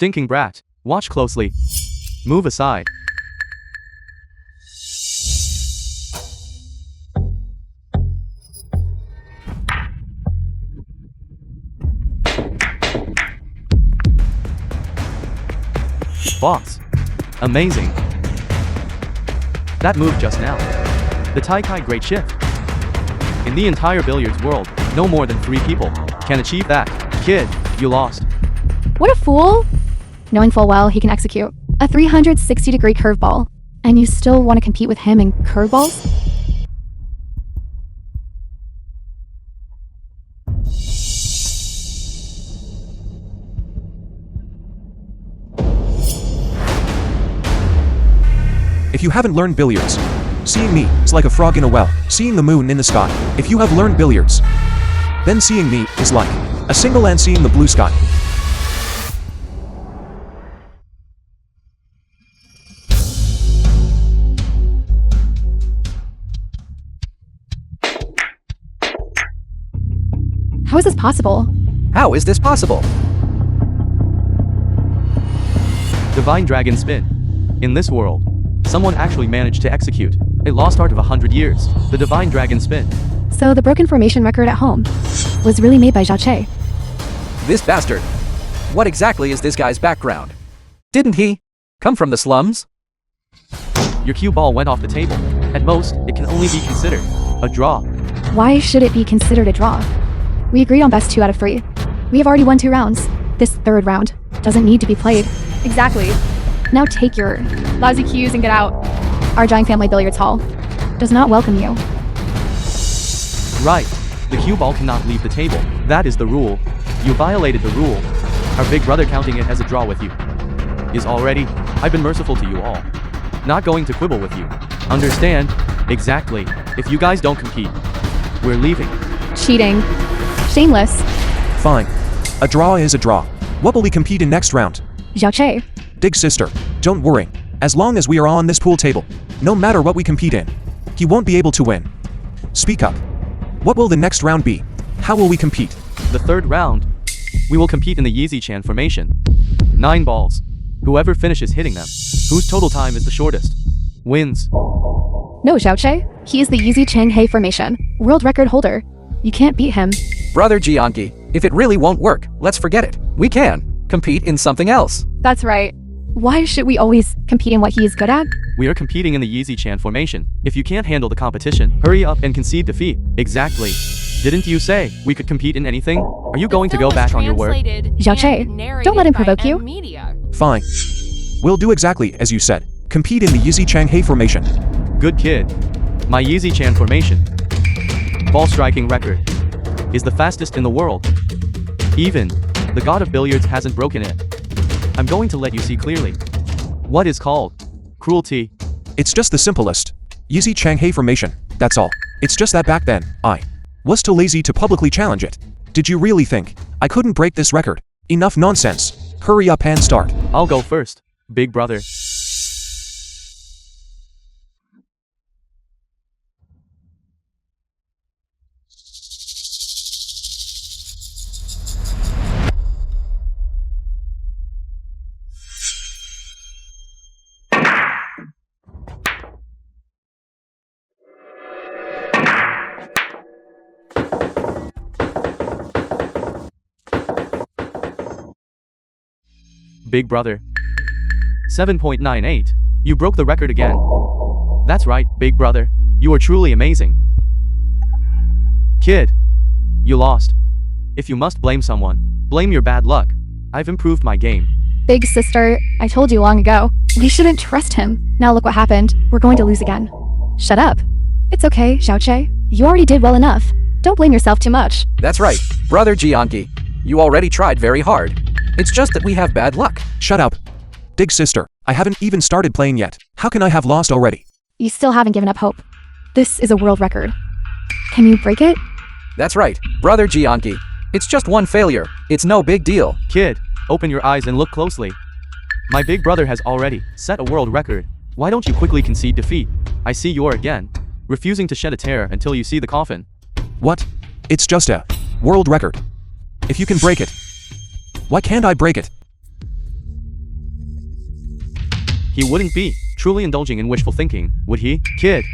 Stinking brat. Watch closely. Move aside. Boss. Amazing. That move just now. The Tai great shift. In the entire billiards world, no more than 3 people can achieve that. Kid, you lost. What a fool! Knowing full well he can execute a 360-degree curveball, and you still want to compete with him in curveballs? If you haven't learned billiards, seeing me is like a frog in a well, seeing the moon in the sky. If you have learned billiards, then seeing me is like a single and seeing the blue sky. How is this possible? How is this possible? Divine Dragon Spin. In this world, someone actually managed to execute a lost art of 100 years, the Divine Dragon Spin. So the broken formation record at home was really made by Zhao. This bastard. What exactly is this guy's background? Didn't he come from the slums? Your cue ball went off the table. At most, it can only be considered a draw. Why should it be considered a draw? We agreed on best 2 out of 3. We have already won 2 rounds. This 3rd round doesn't need to be played. Exactly. Now take your lousy cues and get out. Our giant family billiards hall does not welcome you. Right. The cue ball cannot leave the table. That is the rule. You violated the rule. Our big brother counting it as a draw with you is already. I've been merciful to you all. Not going to quibble with you. Understand? Exactly. If you guys don't compete, we're leaving. Cheating. Shameless. Fine. A draw is a draw. What will we compete in next round? Zhao. Big sister, don't worry. As long as we are on this pool table, no matter what we compete in, he won't be able to win. Speak up. What will the next round be? How will we compete? The 3rd round, we will compete in the Yeezy Chan formation. 9 balls. Whoever finishes hitting them, whose total time is the shortest, wins. No, Zhao. He is the Yeezy Chan formation world record holder. You can't beat him. Brother Jianqi, if it really won't work, let's forget it. We can compete in something else. That's right. Why should we always compete in what he is good at? We are competing in the Yeezy Chan formation. If you can't handle the competition, hurry up and concede defeat. Exactly. Didn't you say we could compete in anything? Are you going to go back on your word? Zhao, don't let him provoke you. Fine. We'll do exactly as you said. Compete in the Yeezy Chan formation. Good kid. My Yeezy Chan formation ball striking record is the fastest in the world. Even the god of billiards hasn't broken it. I'm going to let you see clearly what is called cruelty. It's just the simplest Yeezy Chan formation, that's all. It's just that back then, I was too lazy to publicly challenge it. Did you really think I couldn't break this record? Enough nonsense. Hurry up and start. I'll go first, big brother. Big brother. 7.98. You broke the record again. That's right, big brother. You are truly amazing. Kid, you lost. If you must blame someone, blame your bad luck. I've improved my game. Big sister, I told you long ago, we shouldn't trust him. Now look what happened. We're going to lose again. Shut up. It's okay, Zhao. You already did well enough. Don't blame yourself too much. That's right, Brother Jianqi. You already tried very hard. It's just that we have bad luck. Shut up. Big sister, I haven't even started playing yet. How can I have lost already? You still haven't given up hope. This is a world record. Can you break it? That's right, Brother Jianqi. It's just one failure. It's no big deal. Kid, open your eyes and look closely. My big brother has already set a world record. Why don't you quickly concede defeat? I see you're again refusing to shed a tear until you see the coffin. What? It's just a world record. If you can break it, why can't I break it? He wouldn't be truly indulging in wishful thinking, would he, kid?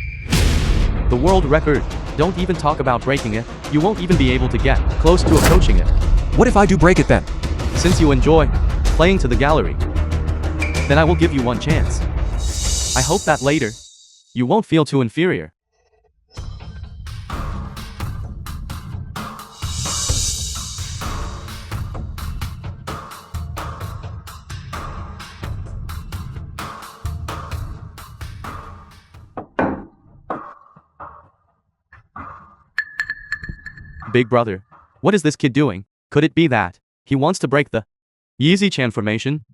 The world record. Don't even talk about breaking it. You won't even be able to get close to approaching it. What if I do break it then? Since you enjoy playing to the gallery, then I will give you one chance. I hope that later, you won't feel too inferior. Big brother, what is this kid doing? Could it be that he wants to break the Yeezy Chan formation?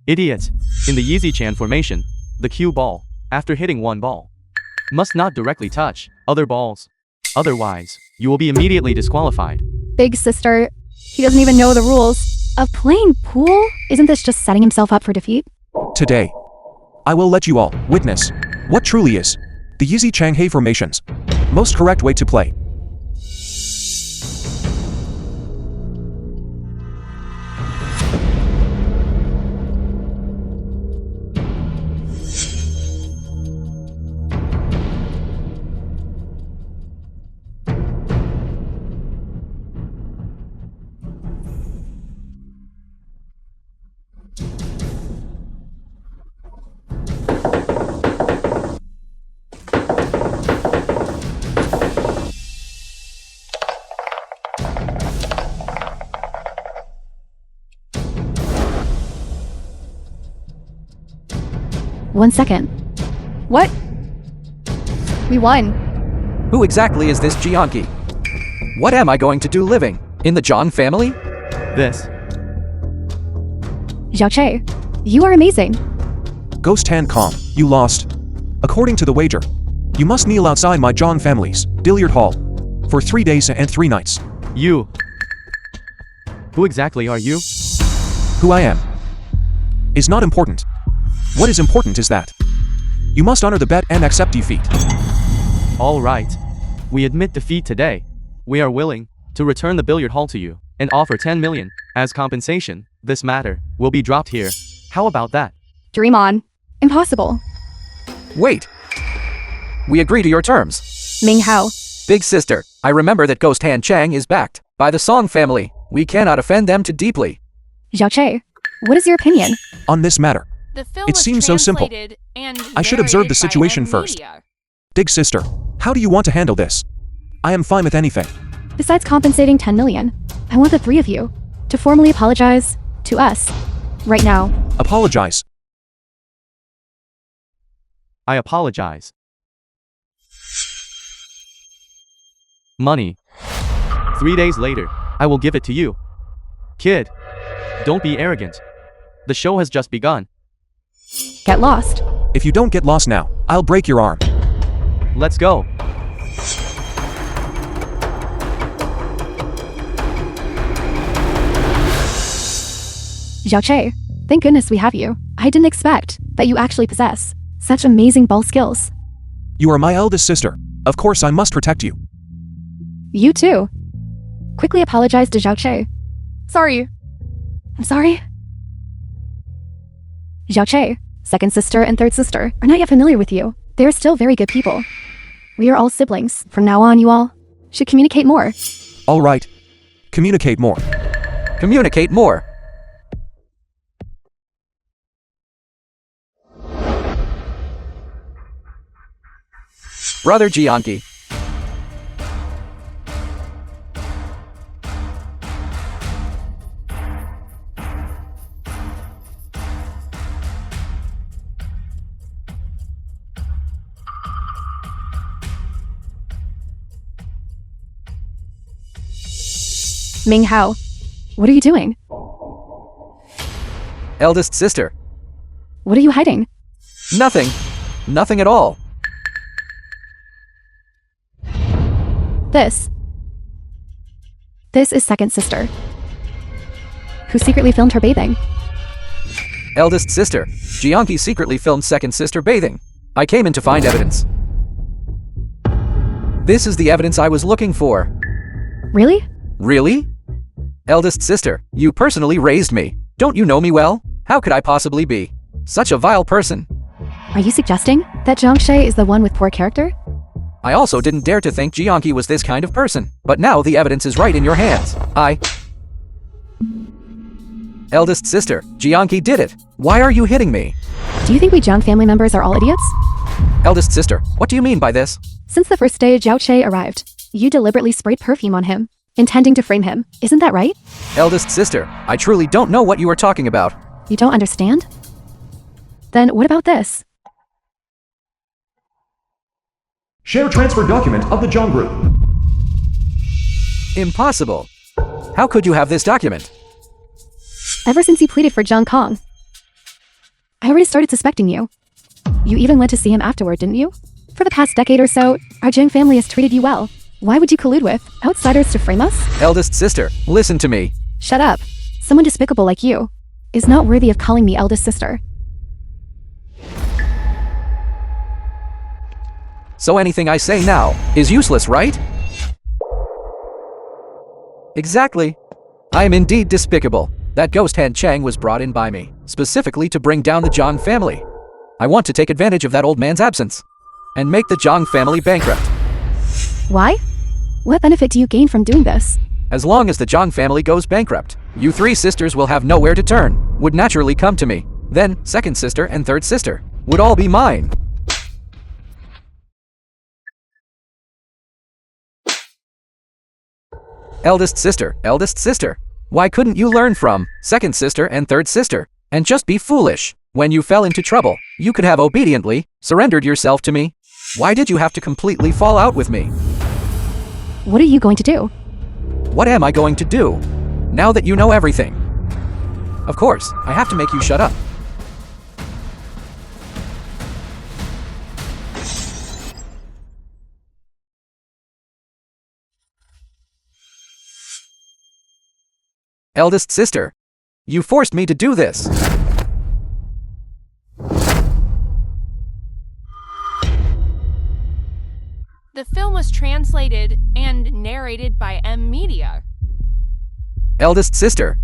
Idiots! In the Yeezy Chan formation, the cue ball, after hitting one ball, must not directly touch other balls. Otherwise, you will be immediately disqualified. Big sister, he doesn't even know the rules of playing pool. Isn't this just setting himself up for defeat? Today, I will let you all witness what truly is the Yeezy Chan formation's most correct way to play. One second. What? We won. Who exactly is this Jianqi? What am I going to do living in the John family? This. Xiao Che, you are amazing. Ghost Tan calm, you lost. According to the wager, you must kneel outside my John family's billiard hall for 3 days and 3 nights. You. Who exactly are you? Who I am is not important. What is important is that you must honor the bet and accept defeat. All right. We admit defeat today. We are willing to return the billiard hall to you and offer 10 million as compensation. This matter will be dropped here. How about that? Dream on. Impossible. Wait. We agree to your terms. Ming Hao. Big sister, I remember that Ghost Han Chang is backed by the Song family. We cannot offend them too deeply. Xiao Che, what is your opinion? On this matter, The film it was seems so simple. translated and I should observe the narrated by situation N first. Media. Big sister, how do you want to handle this? I am fine with anything. Besides compensating 10 million, I want the three of you to formally apologize to us right now. Apologize. I apologize. Money. 3 days later, I will give it to you. Kid, don't be arrogant. The show has just begun. Get lost. If you don't get lost now, I'll break your arm. Let's go. Xiao Che, thank goodness we have you. I didn't expect that you actually possess such amazing ball skills. You are my eldest sister. Of course I must protect you. You too. Quickly apologize to Xiao Che. Sorry. I'm sorry. Xiao Che, second sister and third sister, are not yet familiar with you. They are still very good people. We are all siblings. From now on, you all should communicate more. All right. Communicate more. Communicate more. Brother Jianqi. Ming Hao, what are you doing? Eldest sister. What are you hiding? Nothing. Nothing at all. This is second sister, who secretly filmed her bathing. Eldest sister. Jianqi secretly filmed second sister bathing. I came in to find evidence. This is the evidence I was looking for. Really? Really? Eldest sister, you personally raised me. Don't you know me well? How could I possibly be Such a vile person. Are you suggesting that Jiangshe is the one with poor character? I also didn't dare to think Jiangqi was this kind of person, but now the evidence is right in your hands. Eldest sister, Jiangqi did it. Why are you hitting me? Do you think we Jiang family members are all idiots? Eldest sister, what do you mean by this? Since the first day Jiaoche arrived, you deliberately sprayed perfume on him, intending to frame him. Isn't that right? Eldest sister, I truly don't know what you are talking about. You don't understand? Then what about this? Share transfer document of the Zhang Group. Impossible. How could you have this document? Ever since you pleaded for Zhang Kong, I already started suspecting you. You even went to see him afterward, didn't you? For the past decade or so, our Jiang family has treated you well. Why would you collude with outsiders to frame us? Eldest sister, listen to me. Shut up. Someone despicable like you is not worthy of calling me eldest sister. So anything I say now is useless, right? Exactly. I am indeed despicable. That ghost hand Chang was brought in by me, specifically to bring down the Zhang family. I want to take advantage of that old man's absence and make the Zhang family bankrupt. Why? What benefit do you gain from doing this? As long as the Zhang family goes bankrupt, you three sisters will have nowhere to turn, would naturally come to me. Then, second sister and third sister would all be mine. Eldest sister, why couldn't you learn from second sister and third sister and just be foolish? When you fell into trouble, you could have obediently surrendered yourself to me. Why did you have to completely fall out with me? What are you going to do? What am I going to do? Now that you know everything. Of course, I have to make you shut up. Eldest sister, you forced me to do this. The film was translated and narrated by M Media. Eldest sister.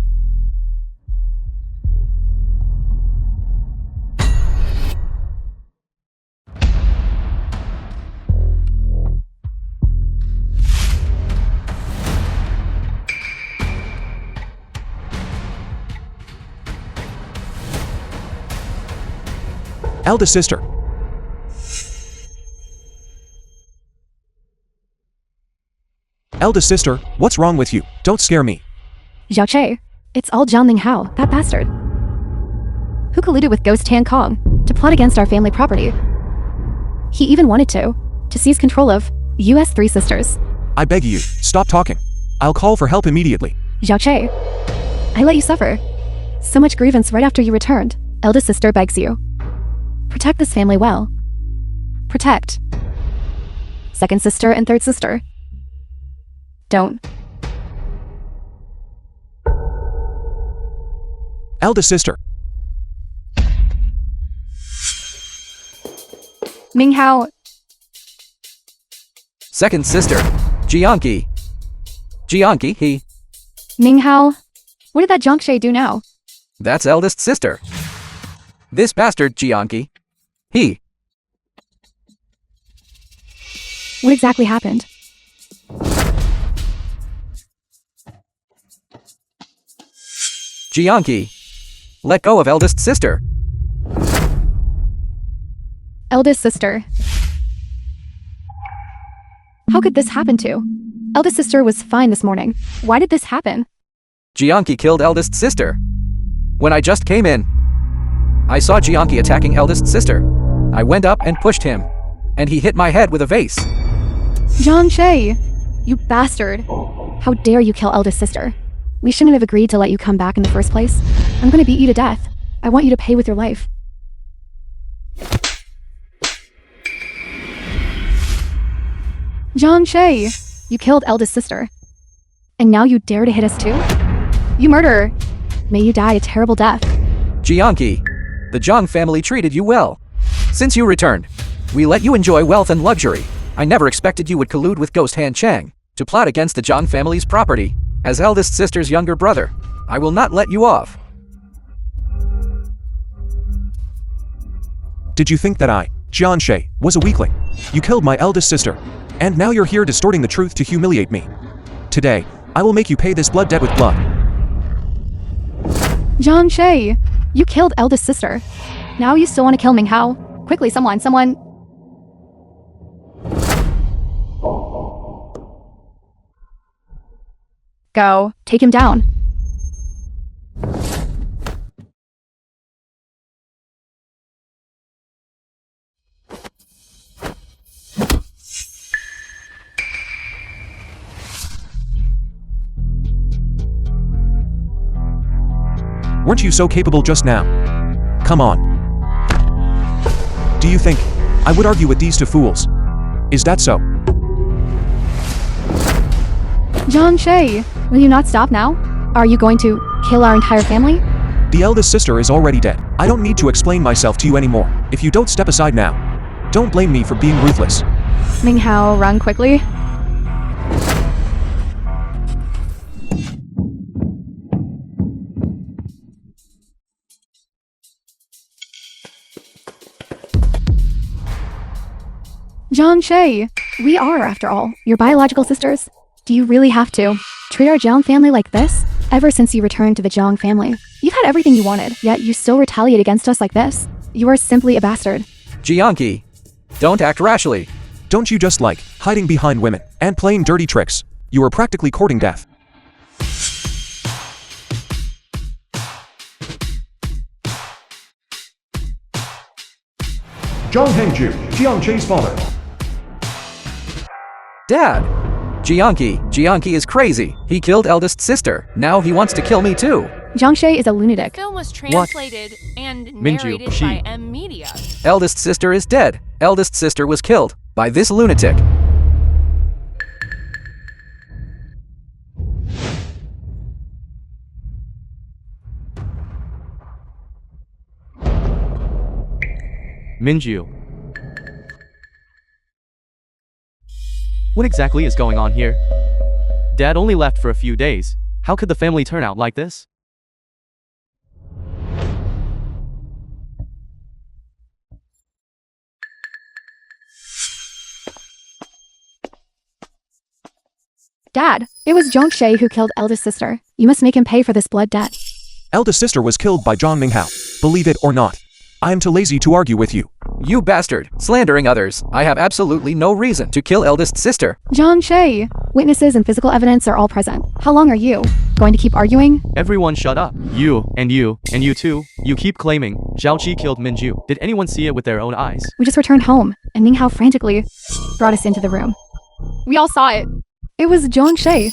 Eldest sister. Eldest sister, what's wrong with you? Don't scare me. Xiaoche, it's all Zhang Linghao, that bastard. Who colluded with Ghost Han Kong to plot against our family property. He even wanted to seize control of US 3 sisters. I beg you, stop talking. I'll call for help immediately. Xiaoche, I let you suffer so much grievance right after you returned. Eldest sister begs you. Protect this family well. Protect second sister and third sister. Don't. Eldest sister. Minghao. Second sister. Jiangqi, he. Minghao. What did that Jiangshe do now? That's eldest sister. This bastard Jiangqi, he. What exactly happened? Jiangqi, let go of eldest sister. Eldest sister. How could this happen to? Eldest sister was fine this morning. Why did this happen? Jiangqi killed eldest sister. When I just came in, I saw Jiangqi attacking eldest sister. I went up and pushed him, and he hit my head with a vase. Jiangshe, you bastard. How dare you kill eldest sister? We shouldn't have agreed to let you come back in the first place. I'm gonna beat you to death. I want you to pay with your life. Jiangshe, you killed eldest sister. And now you dare to hit us too? You murderer. May you die a terrible death. Jiangqi, the Zhang family treated you well. Since you returned, we let you enjoy wealth and luxury. I never expected you would collude with Ghost Han Chang to plot against the Zhang family's property. As eldest sister's younger brother, I will not let you off. Did you think that I, Jianshe, was a weakling? You killed my eldest sister. And now you're here distorting the truth to humiliate me. Today, I will make you pay this blood debt with blood. Jianshe, you killed eldest sister. Now you still want to kill Minghao? Quickly, someone. Go, take him down. Weren't you so capable just now? Come on. Do you think I would argue with these two fools? Is that so? Jianshe, will you not stop now? Are you going to kill our entire family? The eldest sister is already dead. I don't need to explain myself to you anymore. If you don't step aside now, don't blame me for being ruthless. Minghao, run quickly. Jianshe, we are, after all, your biological sisters. Do you really have to treat our Jiang family like this? Ever since you returned to the Jiang family, you've had everything you wanted, yet you still retaliate against us like this. You are simply a bastard. Jiangqi, don't act rashly. Don't you just like hiding behind women and playing dirty tricks? You are practically courting death. Zhang Hengju, Jianshe's father. Dad! Jiangqi is crazy. He killed eldest sister. Now he wants to kill me too. Jianshe is a lunatic. Film was translated and Minju, narrated she. by M Media. Eldest sister is dead. Eldest sister was killed by this lunatic. Minju. What exactly is going on here? Dad only left for a few days. How could the family turn out like this? Dad, it was Jianshe who killed eldest sister. You must make him pay for this blood debt. Eldest sister was killed by Zhang Minghao. Believe it or not. I am too lazy to argue with you. You bastard, slandering others. I have absolutely no reason to kill eldest sister. Jianshe, witnesses and physical evidence are all present. How long are you going to keep arguing? Everyone shut up. You too. You keep claiming Zhaoqi killed Minju. Did anyone see it with their own eyes? We just returned home, and Minghao frantically brought us into the room. We all saw it. It was Jianshe.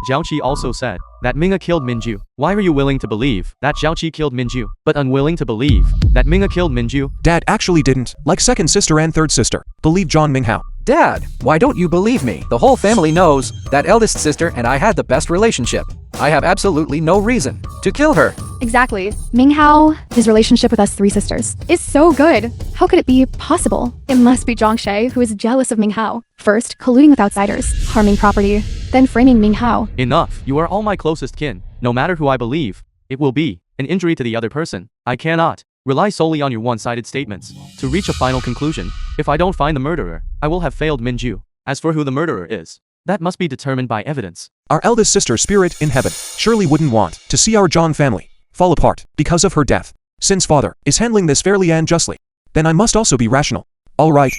Zhaoqi also said that Minga killed Minju. Why are you willing to believe that Zhaoqi killed Minju, but unwilling to believe that Minga killed Minju? Dad actually didn't, like second sister and third sister, believe Zhang Minghao. Dad, why don't you believe me? The whole family knows that eldest sister and I had the best relationship. I have absolutely no reason to kill her. Exactly. Minghao, his relationship with us three sisters, is so good. How could it be possible? It must be Jianshe who is jealous of Minghao. First, colluding with outsiders, harming property, then framing Minghao. Enough. You are all my closest kin. No matter who I believe, it will be an injury to the other person. I cannot rely solely on your one-sided statements to reach a final conclusion. If I don't find the murderer, I will have failed Minju. As for who the murderer is, that must be determined by evidence. Our eldest sister, spirit in heaven, surely wouldn't want to see our Zhang family fall apart because of her death. Since father is handling this fairly and justly, then I must also be rational. All right,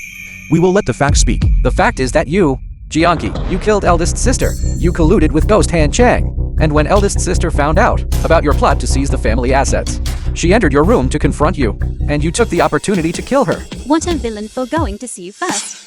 we will let the facts speak. The fact is that you, Jiangqi, you killed eldest sister. You colluded with Ghost Hand Chang. And when eldest sister found out about your plot to seize the family assets, she entered your room to confront you, and you took the opportunity to kill her. What a villain for going to see you first.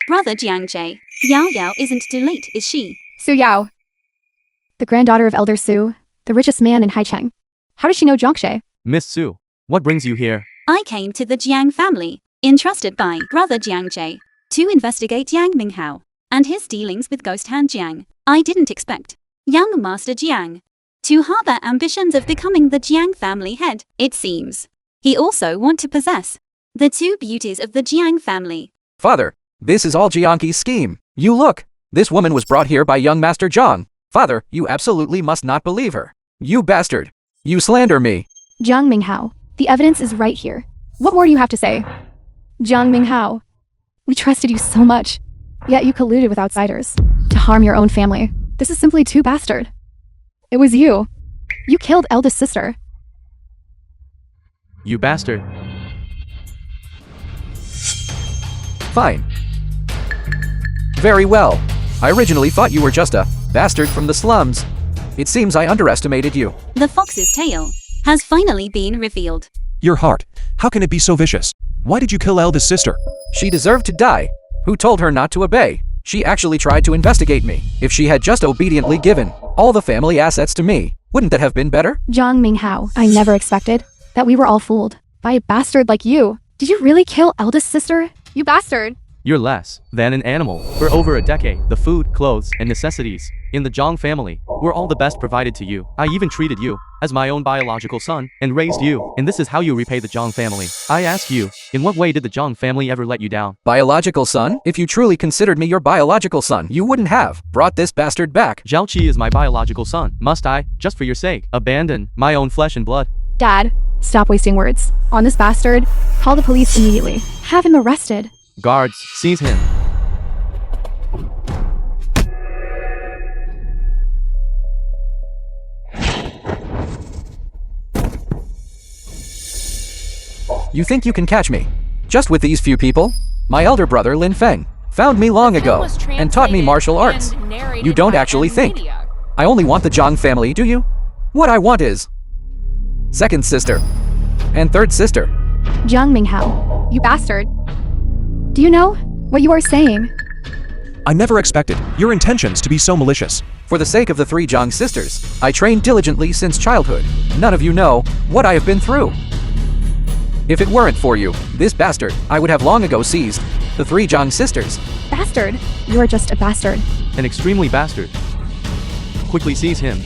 Brother Jiangje, Yao Yao isn't too late, is she? Su Yao, the granddaughter of Elder Su, the richest man in Haicheng. How does she know Jianshe? Miss Su, what brings you here? I came to the Jiang family, entrusted by Brother Jiangje, to investigate Yang Minghao and his dealings with Ghost Hand Jiang. I didn't expect young Master Jiang to harbor ambitions of becoming the Jiang family head. It seems He also want to possess the two beauties of the Jiang family. Father, this is all Jiangqi's scheme. You look. This woman was brought here by young Master Zhang. Father, you absolutely must not believe her. You bastard. You slander me. Jiang Minghao, the evidence is right here. What more do you have to say? Jiang Minghao, we trusted you so much, yet you colluded with outsiders to harm your own family. This is simply too bastard. It was you. You killed eldest sister. You bastard. Fine. Very well. I originally thought you were just a bastard from the slums. It seems I underestimated you. The fox's tail has finally been revealed. Your heart. How can it be so vicious? Why did you kill eldest sister? She deserved to die. Who told her not to obey? She actually tried to investigate me. If she had just obediently given all the family assets to me, wouldn't that have been better? Jiang Minghao, I never expected that we were all fooled by a bastard like you. Did you really kill eldest sister? You bastard. You're less than an animal. For over a decade, the food, clothes, and necessities in the Zhang family were all the best provided to you. I even treated you as my own biological son and raised you. And this is how you repay the Zhang family. I ask you, in what way did the Zhang family ever let you down? Biological son? If you truly considered me your biological son, you wouldn't have brought this bastard back. Zhao Qi is my biological son. Must I, just for your sake, abandon my own flesh and blood? Dad, stop wasting words on this bastard. Call the police immediately. Have him arrested. Guards, seize him. You think you can catch me? Just with these few people? My elder brother Lin Feng found me long ago and taught me martial arts. You don't actually think I only want the Zhang family, do you? What I want is second sister and third sister. Jiang Minghao, you bastard. Do you know what you are saying? I never expected your intentions to be so malicious. For the sake of the three Zhang sisters, I trained diligently since childhood. None of you know what I have been through. If it weren't for you, this bastard, I would have long ago seized the three Zhang sisters. Bastard. You are just a bastard. An extremely bastard. Quickly seize him.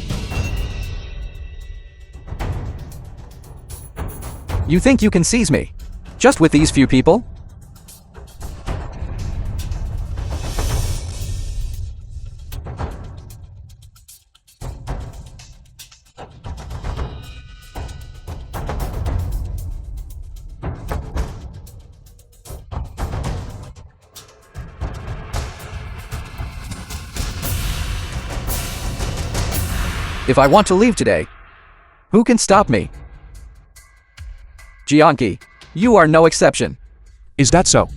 You think you can seize me? Just with these few people? If I want to leave today, who can stop me? Jiangqi, you are no exception. Is that so?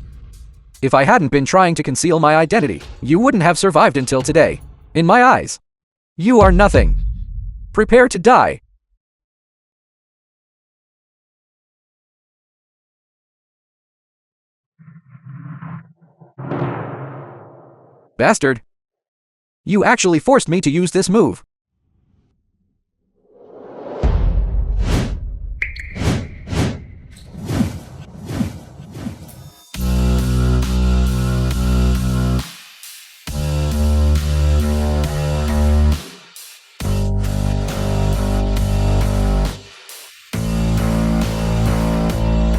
If I hadn't been trying to conceal my identity, you wouldn't have survived until today. In my eyes, you are nothing. Prepare to die. Bastard. You actually forced me to use this move.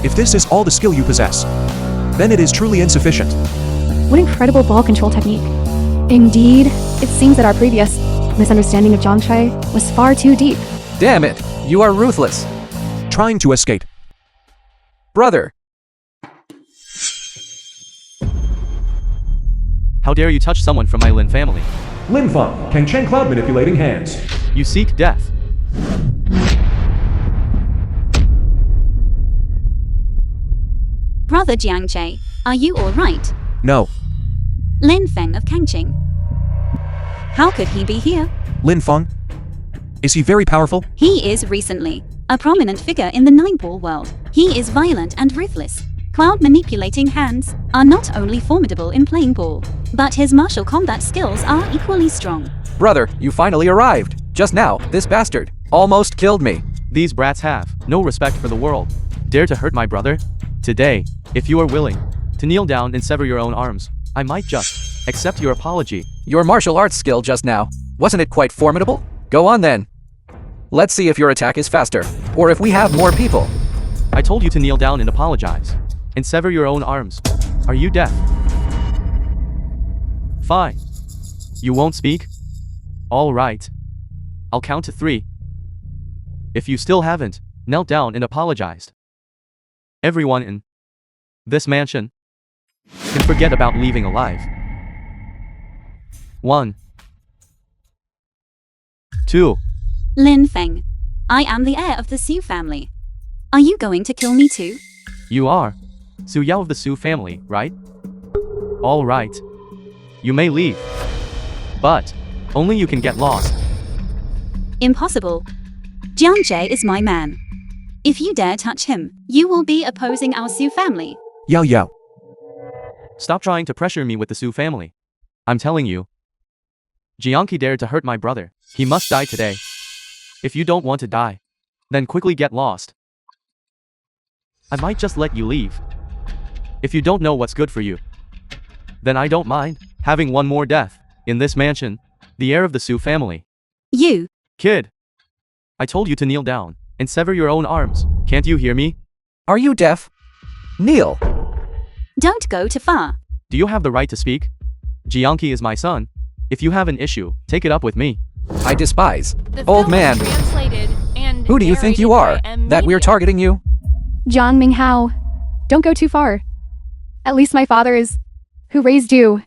If this is all the skill you possess, then it is truly insufficient. What incredible ball control technique. Indeed, it seems that our previous misunderstanding of Zhangchai was far too deep. Damn it, you are ruthless. Trying to escape. Brother. How dare you touch someone from my Lin family? Lin Feng, Kang Chen Cloud manipulating hands. You seek death. Brother Jiangche, are you alright? No. Lin Feng of Kangqing. How could he be here? Lin Feng? Is he very powerful? He is recently a prominent figure in the nine-ball world. He is violent and ruthless. Cloud manipulating hands are not only formidable in playing ball, but his martial combat skills are equally strong. Brother, you finally arrived. Just now, this bastard almost killed me. These brats have no respect for the world. Dare to hurt my brother? Today, if you are willing to kneel down and sever your own arms, I might just accept your apology. Your martial arts skill just now, wasn't it quite formidable? Go on then. Let's see if your attack is faster, or if we have more people. I told you to kneel down and apologize. And sever your own arms. Are you deaf? Fine. You won't speak? All right. I'll count to 3. If you still haven't knelt down and apologized, everyone in this mansion can forget about leaving alive. 1, 2. Lin Feng. I am the heir of the Su family. Are you going to kill me too? You are Su Yao of the Su family, right? All right. You may leave, but only you can get lost. Impossible. Jiang Jie is my man. If you dare touch him, you will be opposing our Su family. Yao Yao. Stop trying to pressure me with the Su family. I'm telling you. Jiangqi dared to hurt my brother. He must die today. If you don't want to die, then quickly get lost. I might just let you leave. If you don't know what's good for you, then I don't mind having one more death in this mansion, the heir of the Su family. You. Kid, I told you to kneel down and sever your own arms. Can't you hear me? Are you deaf? Kneel. Don't go too far. Do you have the right to speak? Jiangqi is my son. If you have an issue, take it up with me. I despise. The Old film man. was translated and Who do you think you narrated are? by M. That we're Media. targeting you? Jiang Minghao. Don't go too far. At least my father is who raised you.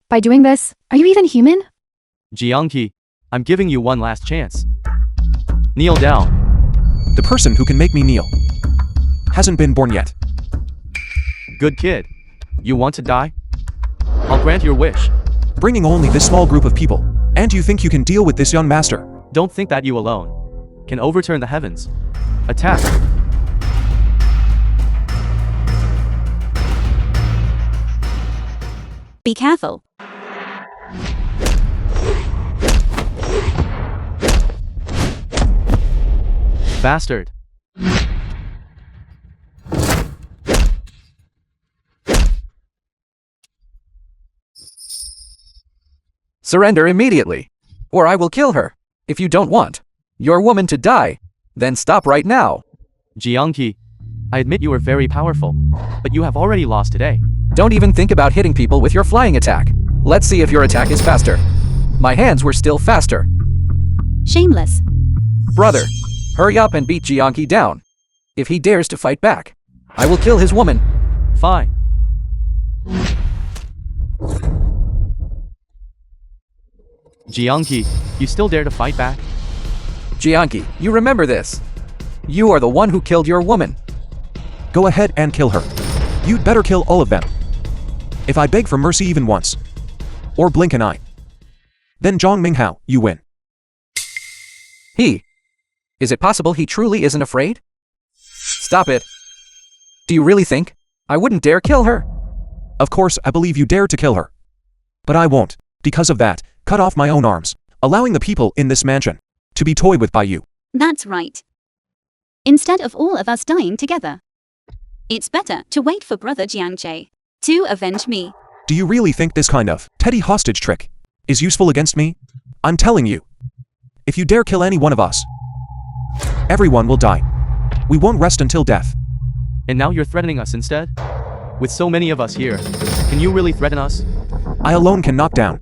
By doing this, are you even human? Jiangqi, I'm giving you one last chance. Kneel down. The person who can make me kneel hasn't been born yet. Good kid. You want to die? I'll grant your wish. Bringing only this small group of people, and you think you can deal with this young master? Don't think that you alone can overturn the heavens. Attack. Be careful. Bastard. Surrender immediately, or I will kill her. If you don't want your woman to die, then stop right now. Jiangqi, I admit you are very powerful, but you have already lost today. Don't even think about hitting people with your flying attack. Let's see if your attack is faster. My hands were still faster. Shameless. Brother, hurry up and beat Jiangqi down. If he dares to fight back, I will kill his woman. Fine. Jiangqi, you still dare to fight back? Jiangqi, you remember this. You are the one who killed your woman. Go ahead and kill her. You'd better kill all of them. If I beg for mercy even once, or blink an eye, then Zhang Minghao, you win. Is it possible he truly isn't afraid? Stop it. Do you really think I wouldn't dare kill her? Of course, I believe you dare to kill her. But I won't, because of that, cut off my own arms, allowing the people in this mansion to be toyed with by you. That's right. Instead of all of us dying together, it's better to wait for Brother Jiang Jie to avenge me. Do you really think this kind of petty hostage trick is useful against me? I'm telling you, if you dare kill any one of us, everyone will die. We won't rest until death. And now you're threatening us instead? With so many of us here, can you really threaten us? I alone can knock down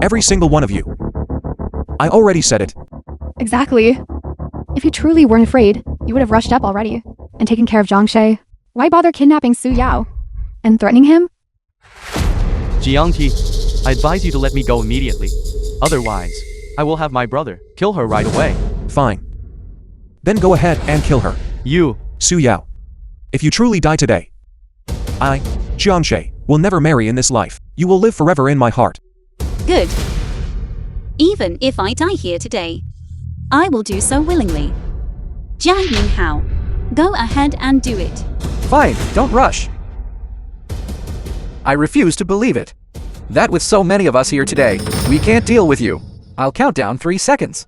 every single one of you. I already said it. Exactly. If you truly weren't afraid, you would have rushed up already and taken care of Zhang Shay. Why bother kidnapping Su Yao and threatening him? Jiangqi, I advise you to let me go immediately. Otherwise, I will have my brother kill her right away. Fine. Then go ahead and kill her. You, Su Yao. If you truly die today, I, Jiang Shay, will never marry in this life. You will live forever in my heart. Good. Even if I die here today, I will do so willingly. Jiang Minghao, go ahead and do it. Fine, don't rush. I refuse to believe it. That with so many of us here today, we can't deal with you. I'll count down 3 seconds.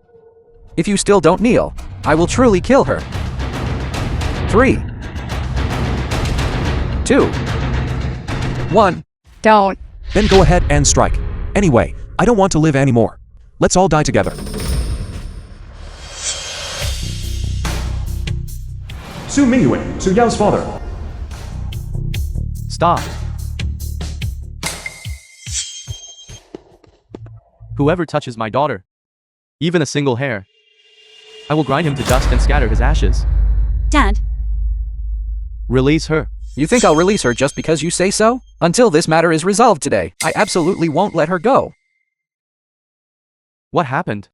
If you still don't kneel, I will truly kill her. 3, 2, 1. Don't. Then go ahead and strike. Anyway, I don't want to live anymore. Let's all die together. Su Mingyue, Su Yao's father. Stop. Whoever touches my daughter, even a single hair, I will grind him to dust and scatter his ashes. Dad, Release her. You think I'll release her just because you say so? Until this matter is resolved today, I absolutely won't let her go. What happened?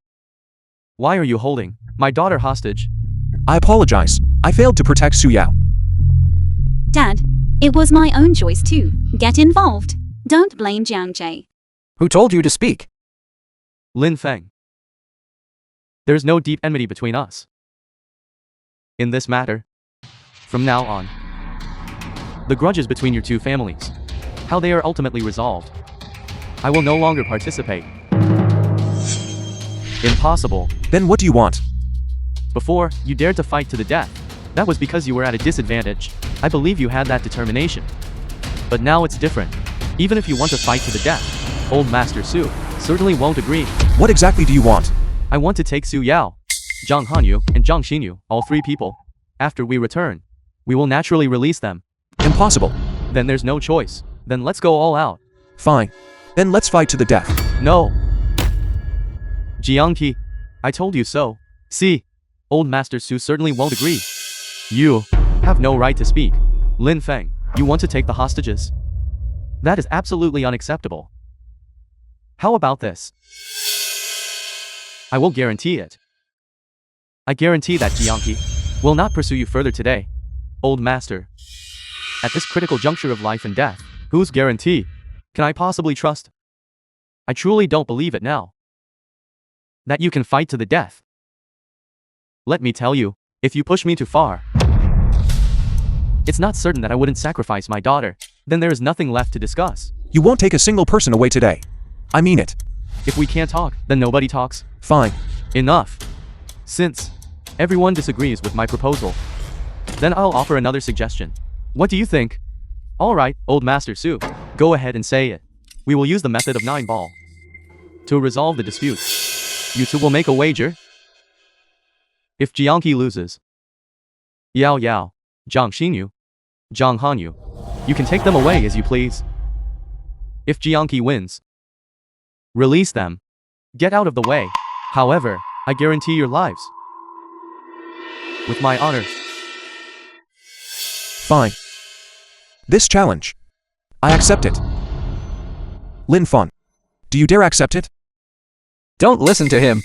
Why are you holding my daughter hostage? I apologize. I failed to protect Su Yao. Dad, it was my own choice to get involved. Don't blame Jiang Jie. Who told you to speak? Lin Feng. There's no deep enmity between us. In this matter, from now on, the grudges between your two families, how they are ultimately resolved, I will no longer participate. Impossible. Then what do you want? Before, you dared to fight to the death. That was because you were at a disadvantage. I believe you had that determination. But now it's different. Even if you want to fight to the death, old Master Su certainly won't agree. What exactly do you want? I want to take Su Yao, Zhang Hanyu, and Zhang Xinyu, all three people. After we return, we will naturally release them. Impossible. Then there's no choice. Then let's go all out. Fine. Then let's fight to the death. No. Jiangqi, I told you so. See, old Master Su certainly won't agree. You have no right to speak. Lin Feng, you want to take the hostages? That is absolutely unacceptable. How about this? I will guarantee it. I guarantee that Jiangqi will not pursue you further today, old master. At this critical juncture of life and death, whose guarantee can I possibly trust? I truly don't believe it now. That you can fight to the death. Let me tell you, if you push me too far, it's not certain that I wouldn't sacrifice my daughter. Then there is nothing left to discuss. You won't take a single person away today. I mean it. If we can't talk, then nobody talks. Fine. Enough. Since everyone disagrees with my proposal, then I'll offer another suggestion. What do you think? Alright, old Master Su, go ahead and say it. We will use the method of 9 ball to resolve the dispute. You two will make a wager. If Jiangqi loses, Yao Yao, Zhang Xinyu, Zhang Hanyu, you can take them away as you please. If Jiangqi wins, release them. Get out of the way. However, I guarantee your lives. With my honor. Fine. This challenge. I accept it. Lin Feng, do you dare accept it? Don't listen to him.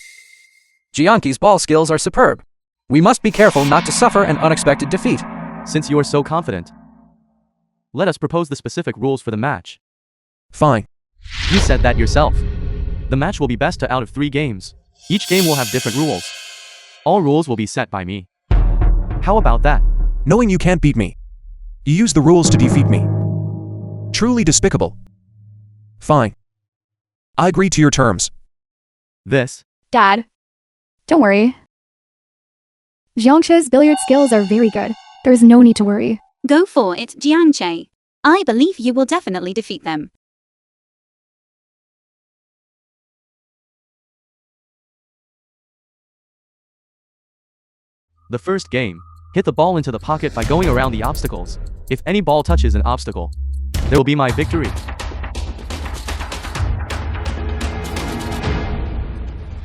Jiangqi's ball skills are superb. We must be careful not to suffer an unexpected defeat. Since you are so confident, let us propose the specific rules for the match. Fine. You said that yourself. The match will be best out of 3 games. Each game will have different rules. All rules will be set by me. How about that? Knowing you can't beat me, you use the rules to defeat me. Truly despicable. Fine. I agree to your terms. This. Dad, don't worry. Jiangche's billiard skills are very good. There's no need to worry. Go for it, Jiang Jie. I believe you will definitely defeat them. The first game. Hit the ball into the pocket by going around the obstacles. If any ball touches an obstacle, there will be my victory.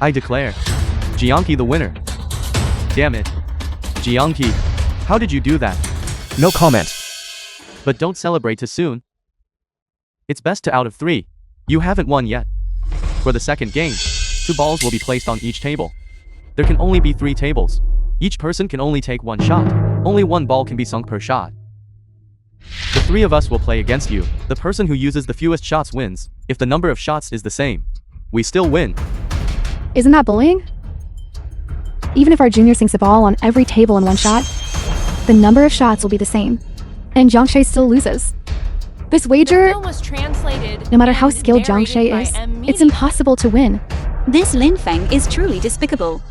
I declare Jiangqi the winner. Damn it. Jiangqi, how did you do that? No comment. But don't celebrate too soon. It's best out of 3. You haven't won yet. For the second game, 2 balls will be placed on each table. There can only be 3 tables. Each person can only take 1 shot. Only 1 ball can be sunk per shot. The 3 of us will play against you. The person who uses the fewest shots wins. If the number of shots is the same, we still win. Isn't that bullying? Even if our junior sinks a ball on every table in 1 shot, the number of shots will be the same. And Jiangche still loses. This wager, Film was translated no matter how and skilled narrated Jiangche by is, M. it's Media. impossible to win. This Lin Feng is truly despicable.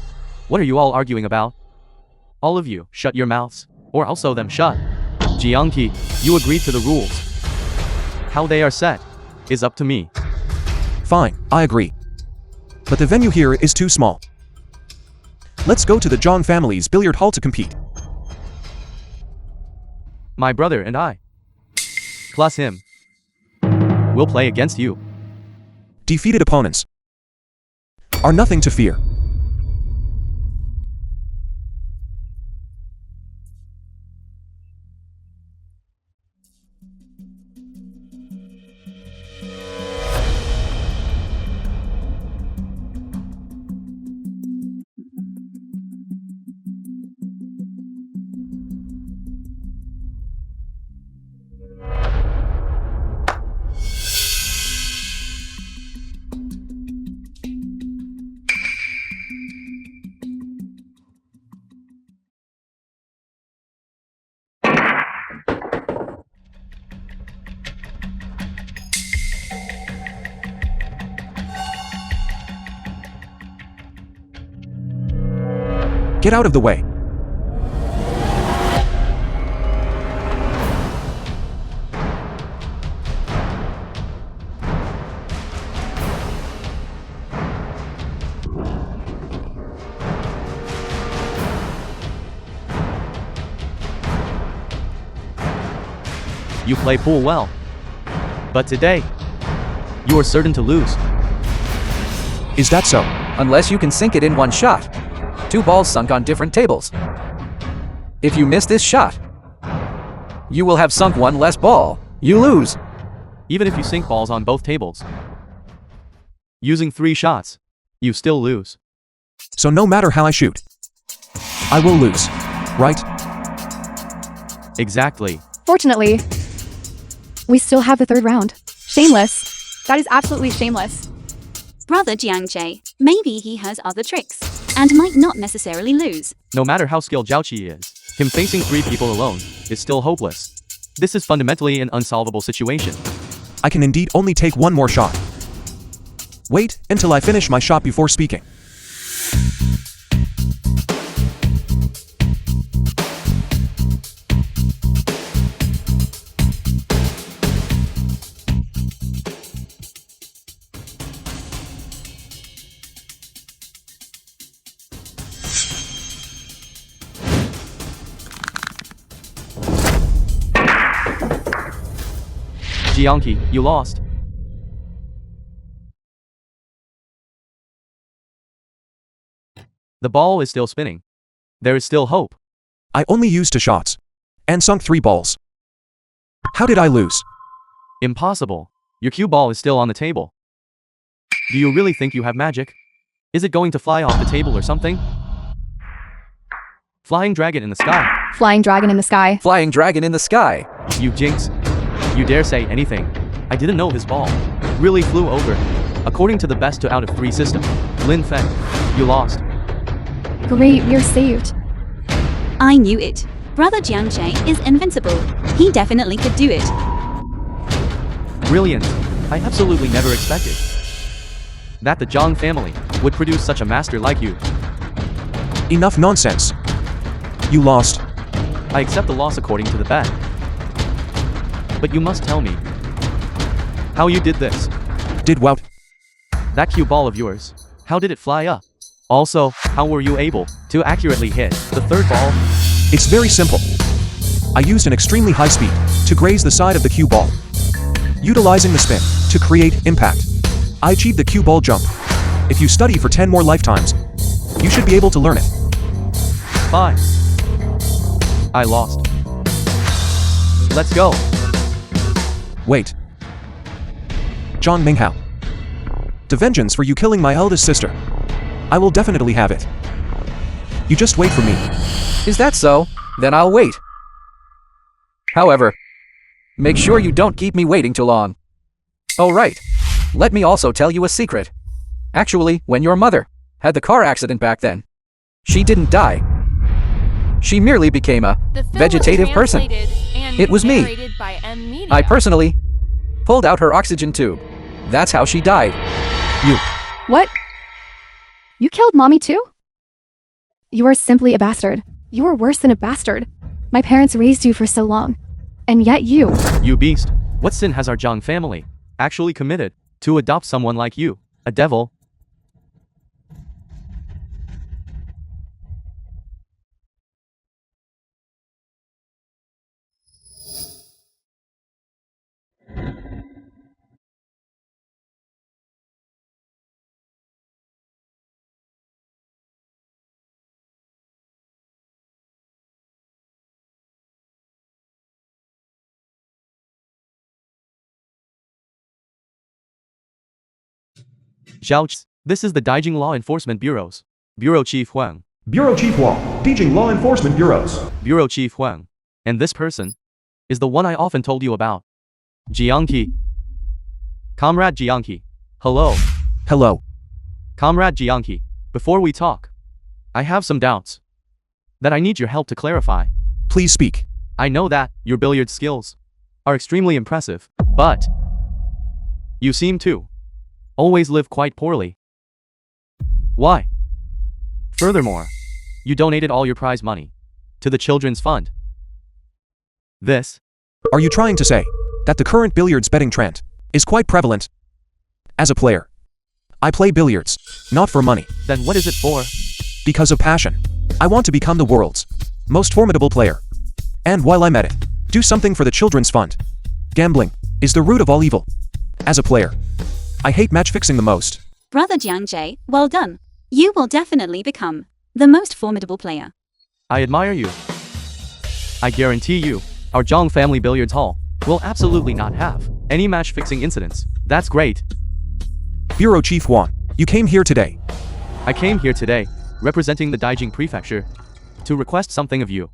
What are you all arguing about? All of you, shut your mouths, or I'll sew them shut. Jiangqi, you agreed to the rules. How they are set is up to me. Fine, I agree. But the venue here is too small. Let's go to the Zhang family's billiard hall to compete. My brother and I, plus him, will play against you. Defeated opponents are nothing to fear. Get out of the way. You play pool well. But today, you are certain to lose. Is that so? Unless you can sink it in one shot. 2 balls sunk on different tables. If you miss this shot, you will have sunk 1 less ball. You lose. Even if you sink balls on both tables, using 3 shots, you still lose. So no matter how I shoot, I will lose, right? Exactly. Fortunately, we still have the third round. Shameless. That is absolutely shameless. Brother Jiangjae, maybe he has other tricks, and might not necessarily lose. No matter how skilled Zhao Qi is, him facing 3 people alone is still hopeless. This is fundamentally an unsolvable situation. I can indeed only take 1 more shot. Wait until I finish my shot before speaking. Jiangqi, you lost. The ball is still spinning. There is still hope. I only used 2 shots and sunk 3 balls. How did I lose? Impossible. Your cue ball is still on the table. Do you really think you have magic? Is it going to fly off the table or something? Flying dragon in the sky. Flying dragon in the sky. Flying dragon in the sky. You jinx. You dare say anything. I didn't know his ball really flew over. According to the best 2 out of 3 system, Lin Feng, you lost. Great, we're saved. I knew it. Brother Jiangjae is invincible. He definitely could do it. Brilliant. I absolutely never expected that the Zhang family would produce such a master like you. Enough nonsense. You lost. I accept the loss according to the bet. But you must tell me how you did this. Did what? That cue ball of yours, how did it fly up? Also, how were you able to accurately hit the 3rd ball? It's very simple. I used an extremely high speed to graze the side of the cue ball, utilizing the spin to create impact. I achieved the cue ball jump. If you study for 10 more lifetimes, you should be able to learn it. Fine. I lost. Let's go. Wait. Zhang Minghao. The vengeance for you killing my eldest sister. I will definitely have it. You just wait for me. Is that so? Then I'll wait. However, make sure you don't keep me waiting too long. Oh right. Let me also tell you a secret. Actually, when your mother had the car accident back then, she didn't die. She merely became a The film vegetative was person. translated and It was me. narrated by M Media. I personally pulled out her oxygen tube. That's how she died. You. What? You killed mommy too? You are simply a bastard. You are worse than a bastard. My parents raised you for so long. And yet you. You beast. What sin has our Zhang family actually committed to adopt someone like you, a devil? Zhao Ch. This is the Daijing Law Enforcement Bureaus. Bureau Chief Huang. Bureau Chief Wang, Daijing Law Enforcement Bureaus. Bureau Chief Huang. And this person is the one I often told you about. Jiangqi. Comrade Jiangqi. Hello. Hello. Comrade Jiangqi. Before we talk, I have some doubts that I need your help to clarify. Please speak. I know that your billiard skills are extremely impressive, but you seem to always live quite poorly. Why? Furthermore, you donated all your prize money to the children's fund. This. Are you trying to say that the current billiards betting trend is quite prevalent? As a player, I play billiards, not for money. Then what is it for? Because of passion. I want to become the world's most formidable player. And while I'm at it, do something for the children's fund. Gambling is the root of all evil. As a player, I hate match fixing the most. Brother Jiang, well done. You will definitely become the most formidable player. I admire you. I guarantee you, our Zhang family billiards hall will absolutely not have any match-fixing incidents. That's great. Bureau Chief Wang, you came here today. I came here today, representing the Daijing Prefecture, to request something of you.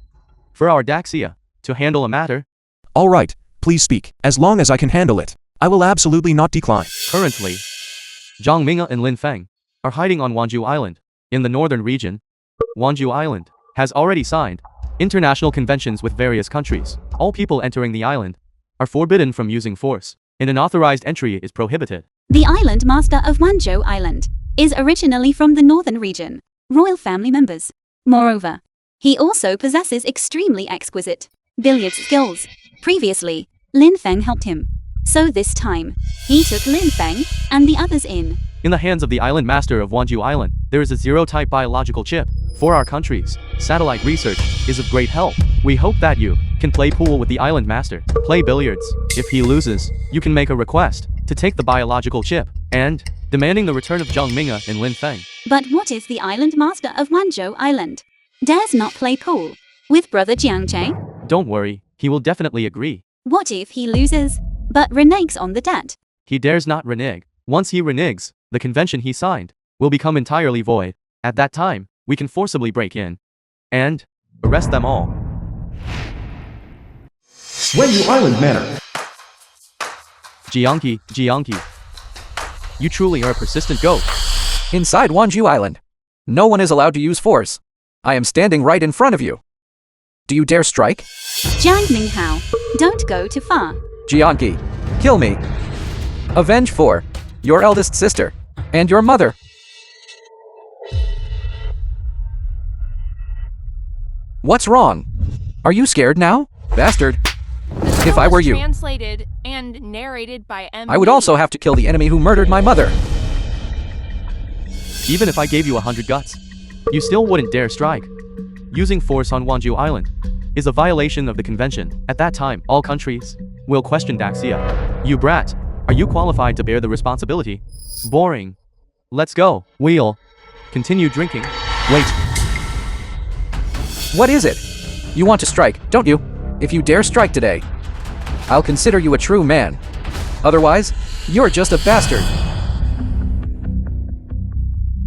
For our Daxia, to handle a matter. All right, please speak. As long as I can handle it, I will absolutely not decline. Currently, Zhang Ming'a and Lin Feng are hiding on Wanzhou Island, in the northern region. Wanzhou Island has already signed international conventions with various countries. All people entering the island are forbidden from using force, and unauthorized entry is prohibited. The island master of Wanzhou Island is originally from the northern region, royal family members. Moreover, he also possesses extremely exquisite billiard skills. Previously, Lin Feng helped him. So this time, he took Lin Feng and the others in. In the hands of the island master of Wanzhou Island, there is a zero-type biological chip. For our countries, satellite research is of great help. We hope that you can play pool with the island master, play billiards. If he loses, you can make a request to take the biological chip, and demanding the return of Zhang Ming'a and Lin Feng. But what if the island master of Wanzhou Island dares not play pool with brother Jiang? Don't worry, he will definitely agree. What if he loses, but reneges on the debt? He dares not renege. Once he reneges, the convention he signed will become entirely void. At that time, we can forcibly break in and arrest them all. Wanzhou Island Manor. Jiangqi, you truly are a persistent goat. Inside Wanzhou Island, no one is allowed to use force. I am standing right in front of you. Do you dare strike? Jiang Minghao, don't go too far. Jiangqi, kill me. Avenge for your eldest sister and your mother. What's wrong? Are you scared now, bastard? If I were you, Translated and narrated by MB. I would also have to kill the enemy who murdered my mother. Even if I gave you 100 guts, you still wouldn't dare strike. Using force on Wanzhou Island is a violation of the convention. At that time, all countries will question Daxia. You brat, are you qualified to bear the responsibility? Boring. Let's go. We'll continue drinking. Wait. What is it? You want to strike, don't you? If you dare strike today, I'll consider you a true man. Otherwise, you're just a bastard.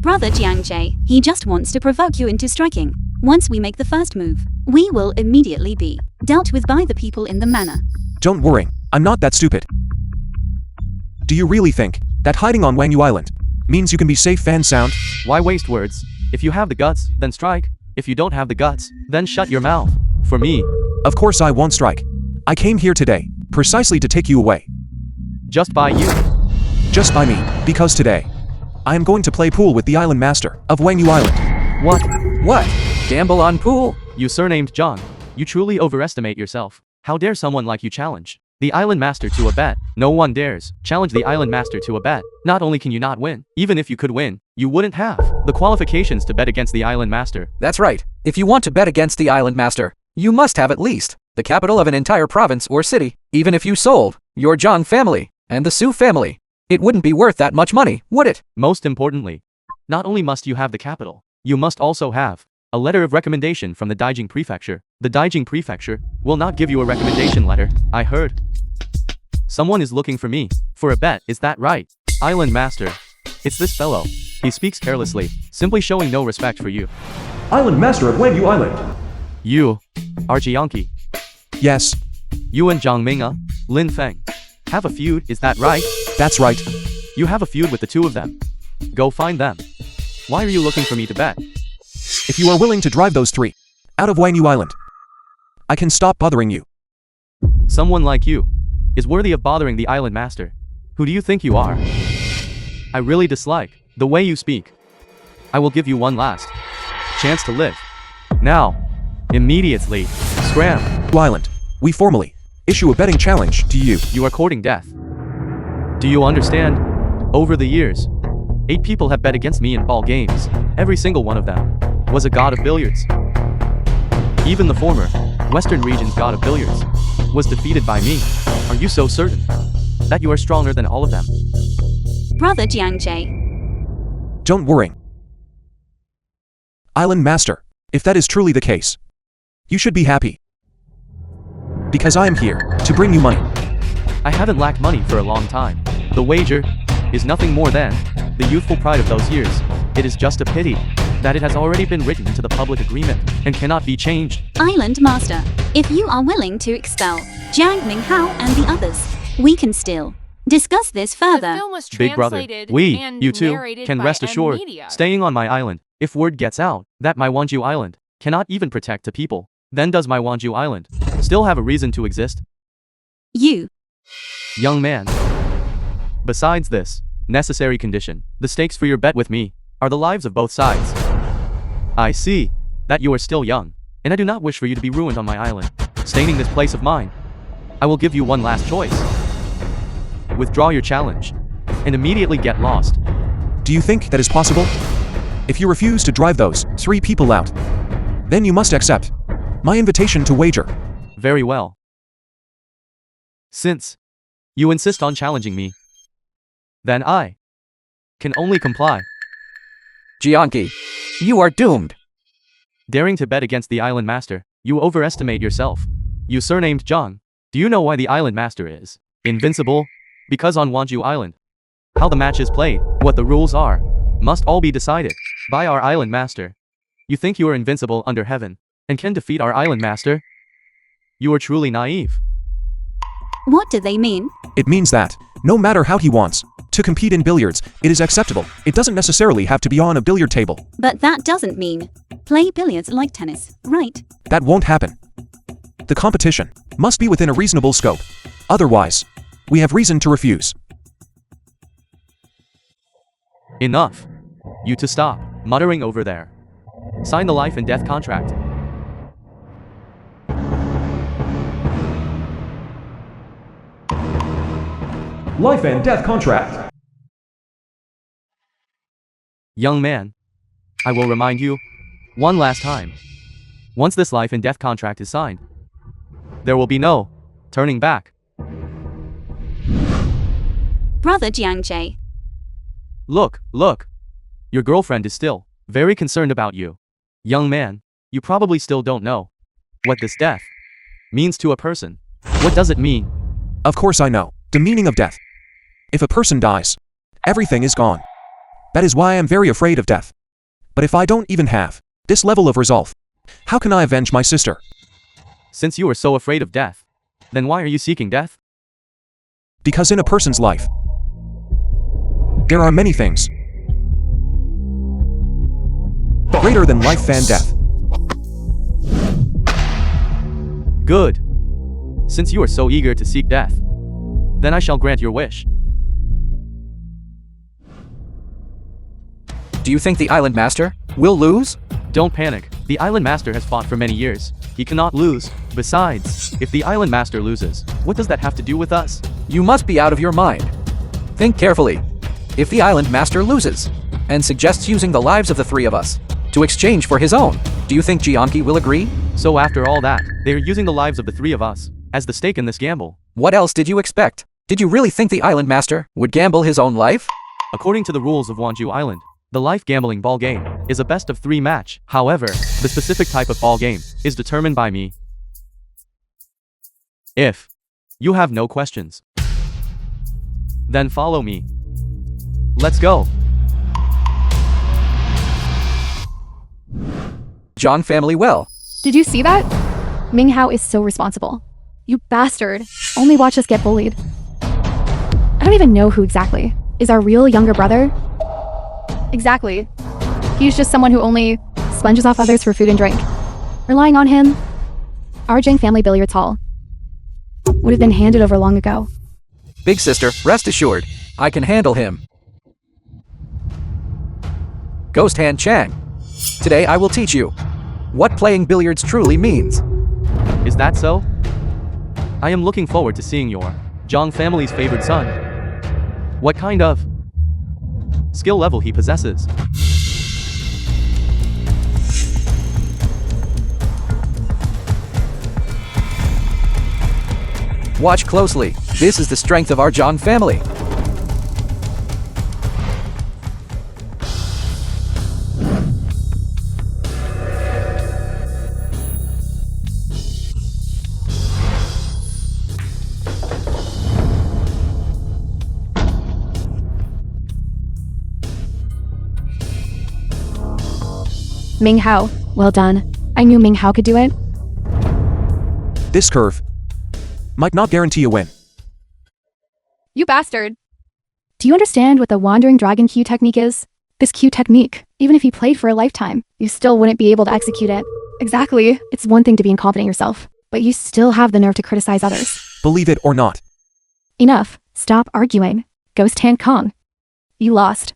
Brother Jiang, he just wants to provoke you into striking. Once we make the first move, we will immediately be dealt with by the people in the manor. Don't worry, I'm not that stupid. Do you really think that hiding on Wanzhou Island means you can be safe and sound? Why waste words? If you have the guts, then strike. If you don't have the guts, then shut your mouth. For me, Of course I won't strike. I came here today, precisely to take you away. just by you. Just by me, because today, I am going to play pool with the island master of Wanzhou Island. What? What? Gamble on pool? You surnamed John. You truly overestimate yourself. How dare someone like you challenge the island master to a bet? No one dares challenge the island master to a bet. Not only can you not win, even if you could win, you wouldn't have the qualifications to bet against the island master. That's right. If you want to bet against the island master, you must have at least the capital of an entire province or city. Even if you sold your Zhang family and the Su family, it wouldn't be worth that much money, would it? Most importantly, not only must you have the capital, you must also have a letter of recommendation from the Daijing Prefecture. The Daijing Prefecture will not give you a recommendation letter. I heard someone is looking for me for a bet, is that right? Island Master, It's this fellow. He speaks carelessly, simply showing no respect for you. Island Master of Wangyu Island. You are Jiangqi. Yes, You and Zhang Ming'a, Lin Feng, have a feud, is that right? that's right. You have a feud with the two of them. Go find them. Why are you looking for me to bet? If you are willing to drive those three out of Wangyu Island, I can stop bothering you. Someone like you is worthy of bothering the island master. Who do you think you are? I really dislike the way you speak. I will give you one last chance to live. Now, immediately, scram. Island, we formally issue a betting challenge to you. You are courting death. Do you understand? Over the years, 8 people have bet against me in ball games. Every single one of them was a god of billiards. Even the former Western region's god of billiards was defeated by me. Are you so certain that you are stronger than all of them? Brother Jiangjae. Don't worry. Island Master, if that is truly the case, you should be happy. Because I am here to bring you money. I haven't lacked money for a long time. The wager is nothing more than the youthful pride of those years. It is just a pity that it has already been written into the public agreement and cannot be changed. Island Master, if you are willing to expel Jiang Minghao and the others, we can still discuss this The further. film was Big brother, translated we, and you two, narrated can by rest M assured, Media. staying on my island, if word gets out that my Wangju Island cannot even protect the people, then does my Wangju Island still have a reason to exist? You. Young man. Besides this necessary condition, the stakes for your bet with me are the lives of both sides. I see that you are still young, and I do not wish for you to be ruined on my island, staining this place of mine. I will give you one last choice. Withdraw your challenge, and immediately get lost. Do you think that is possible? If you refuse to drive those 3 people out, then you must accept my invitation to wager. Very well. Since you insist on challenging me, then I can only comply. Jiangqi, you are doomed. Daring to bet against the island master, you overestimate yourself. You surnamed Zhang. Do you know why the island master is invincible? Because on Wangju Island, how the match is played, what the rules are, must all be decided by our island master. You think you are invincible under heaven and can defeat our island master? You are truly naive. What do they mean? It means that, no matter how he wants to compete in billiards, it is acceptable. It doesn't necessarily have to be on a billiard table. But that doesn't mean play billiards like tennis, right? That won't happen. The competition must be within a reasonable scope. Otherwise, we have reason to refuse. Enough. You to stop muttering over there. Sign the life and death contract. Life and death contract. Young man, I will remind you one last time. Once this life and death contract is signed, there will be no turning back. Brother Jiangjae. Look. Your girlfriend is still very concerned about you. Young man, you probably still don't know what this death means to a person. What does it mean? Of course I know the meaning of death. If a person dies, everything is gone. That is why I am very afraid of death. But if I don't even have this level of resolve, how can I avenge my sister? Since you are so afraid of death, then why are you seeking death? Because in a person's life, there are many things greater than life and death. Good. Since you are so eager to seek death, then I shall grant your wish. Do you think the island master will lose? Don't panic. The island master has fought for many years. He cannot lose. Besides, if the island master loses, what does that have to do with us? You must be out of your mind. Think carefully. If the island master loses and suggests using the lives of the 3 of us to exchange for his own, do you think Jiangqi will agree? So after all that, they are using the lives of the 3 of us as the stake in this gamble. What else did you expect? Did you really think the island master would gamble his own life? According to the rules of Wangju Island, the life gambling ball game is a best of 3 match. However, the specific type of ball game is determined by me. If you have no questions, then follow me. Let's go. Zhang family well. Did you see that? Ming Hao is so responsible. You bastard. Only watch us get bullied. I don't even know who exactly is our real younger brother. Exactly. He's just someone who only sponges off others for food and drink. Relying on him, our Zhang family billiards hall would have been handed over long ago. Big sister, rest assured, I can handle him. Ghost Hand Chang. Today I will teach you what playing billiards truly means. Is that so? I am looking forward to seeing your Zhang family's favorite son. What kind of skill level he possesses. Watch closely. This is the strength of our Zhang family. Ming Hao, well done. I knew Ming Hao could do it. This curve might not guarantee a win. You bastard. Do you understand what the Wandering Dragon Q technique is? This Q technique, even if you played for a lifetime, you still wouldn't be able to execute it. Exactly. It's one thing to be incompetent yourself, but you still have the nerve to criticize others. Believe it or not. Enough. Stop arguing. Ghost Hand Kong. You lost.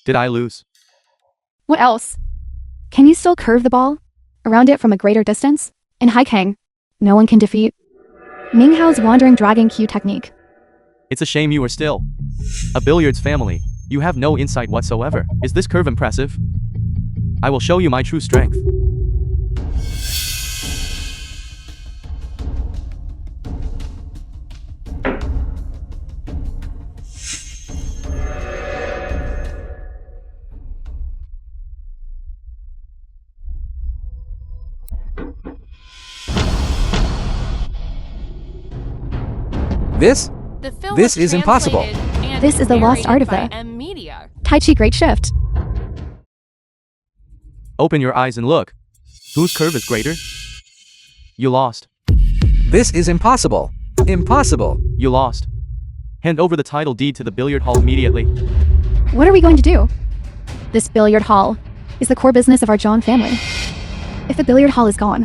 Did I lose? What else? Can you still curve the ball around it from a greater distance? In High Kang, no one can defeat Ming Hao's Wandering Dragon Q technique. It's a shame you are still a billiards family. You have no insight whatsoever. Is this curve impressive? I will show you my true strength. The film This was is impossible. translated and This is the lost art of narrated the by M Media. Tai Chi Great Shift. Open your eyes and look. Whose curve is greater? You lost. This is impossible. Impossible. You lost. Hand over the title deed to the billiard hall immediately. What are we going to do? This billiard hall is the core business of our Zhang family. If the billiard hall is gone,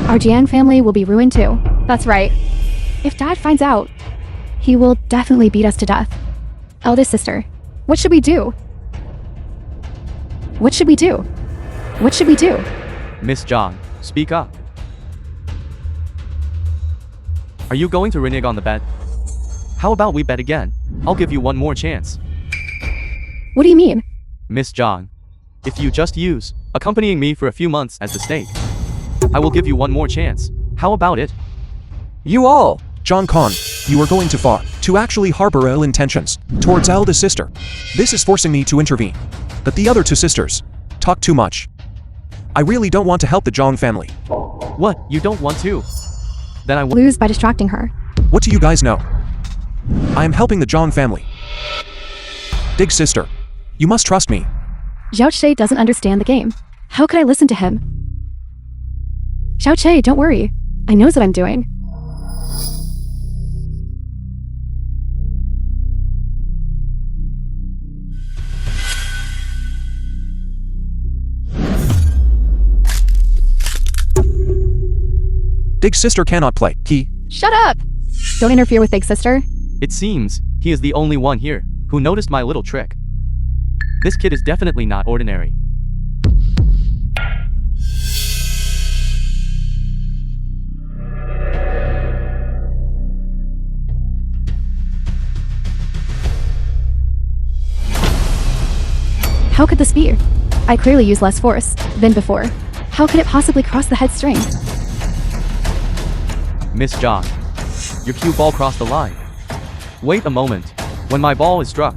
our Jiang family will be ruined too. That's right. If Dad finds out, he will definitely beat us to death. Eldest sister, what should we do? What should we do? What should we do? Miss Zhang, speak up. Are you going to renege on the bet? How about we bet again? I'll give you one more chance. What do you mean? Miss Zhang, if you just use accompanying me for a few months as the stake, I will give you one more chance. How about it? You all. John Con, you are going too far to actually harbor ill intentions towards eldest sister. This is forcing me to intervene. But the other two sisters talk too much. I really don't want to help the Zhang family. What, you don't want to? Then I will. Lose by distracting her. What do you guys know? I am helping the Zhang family. Big sister, you must trust me. Zhao Che doesn't understand the game. How could I listen to him? Zhao Che, don't worry. I knows what I'm doing. Big sister cannot play. Shut up! Don't interfere with Big Sister. It seems he is the only one here who noticed my little trick. This kid is definitely not ordinary. How could this be? I clearly used less force than before. How could it possibly cross the head string? Miss Zhang, your cue ball crossed the line. Wait a moment. When my ball is struck,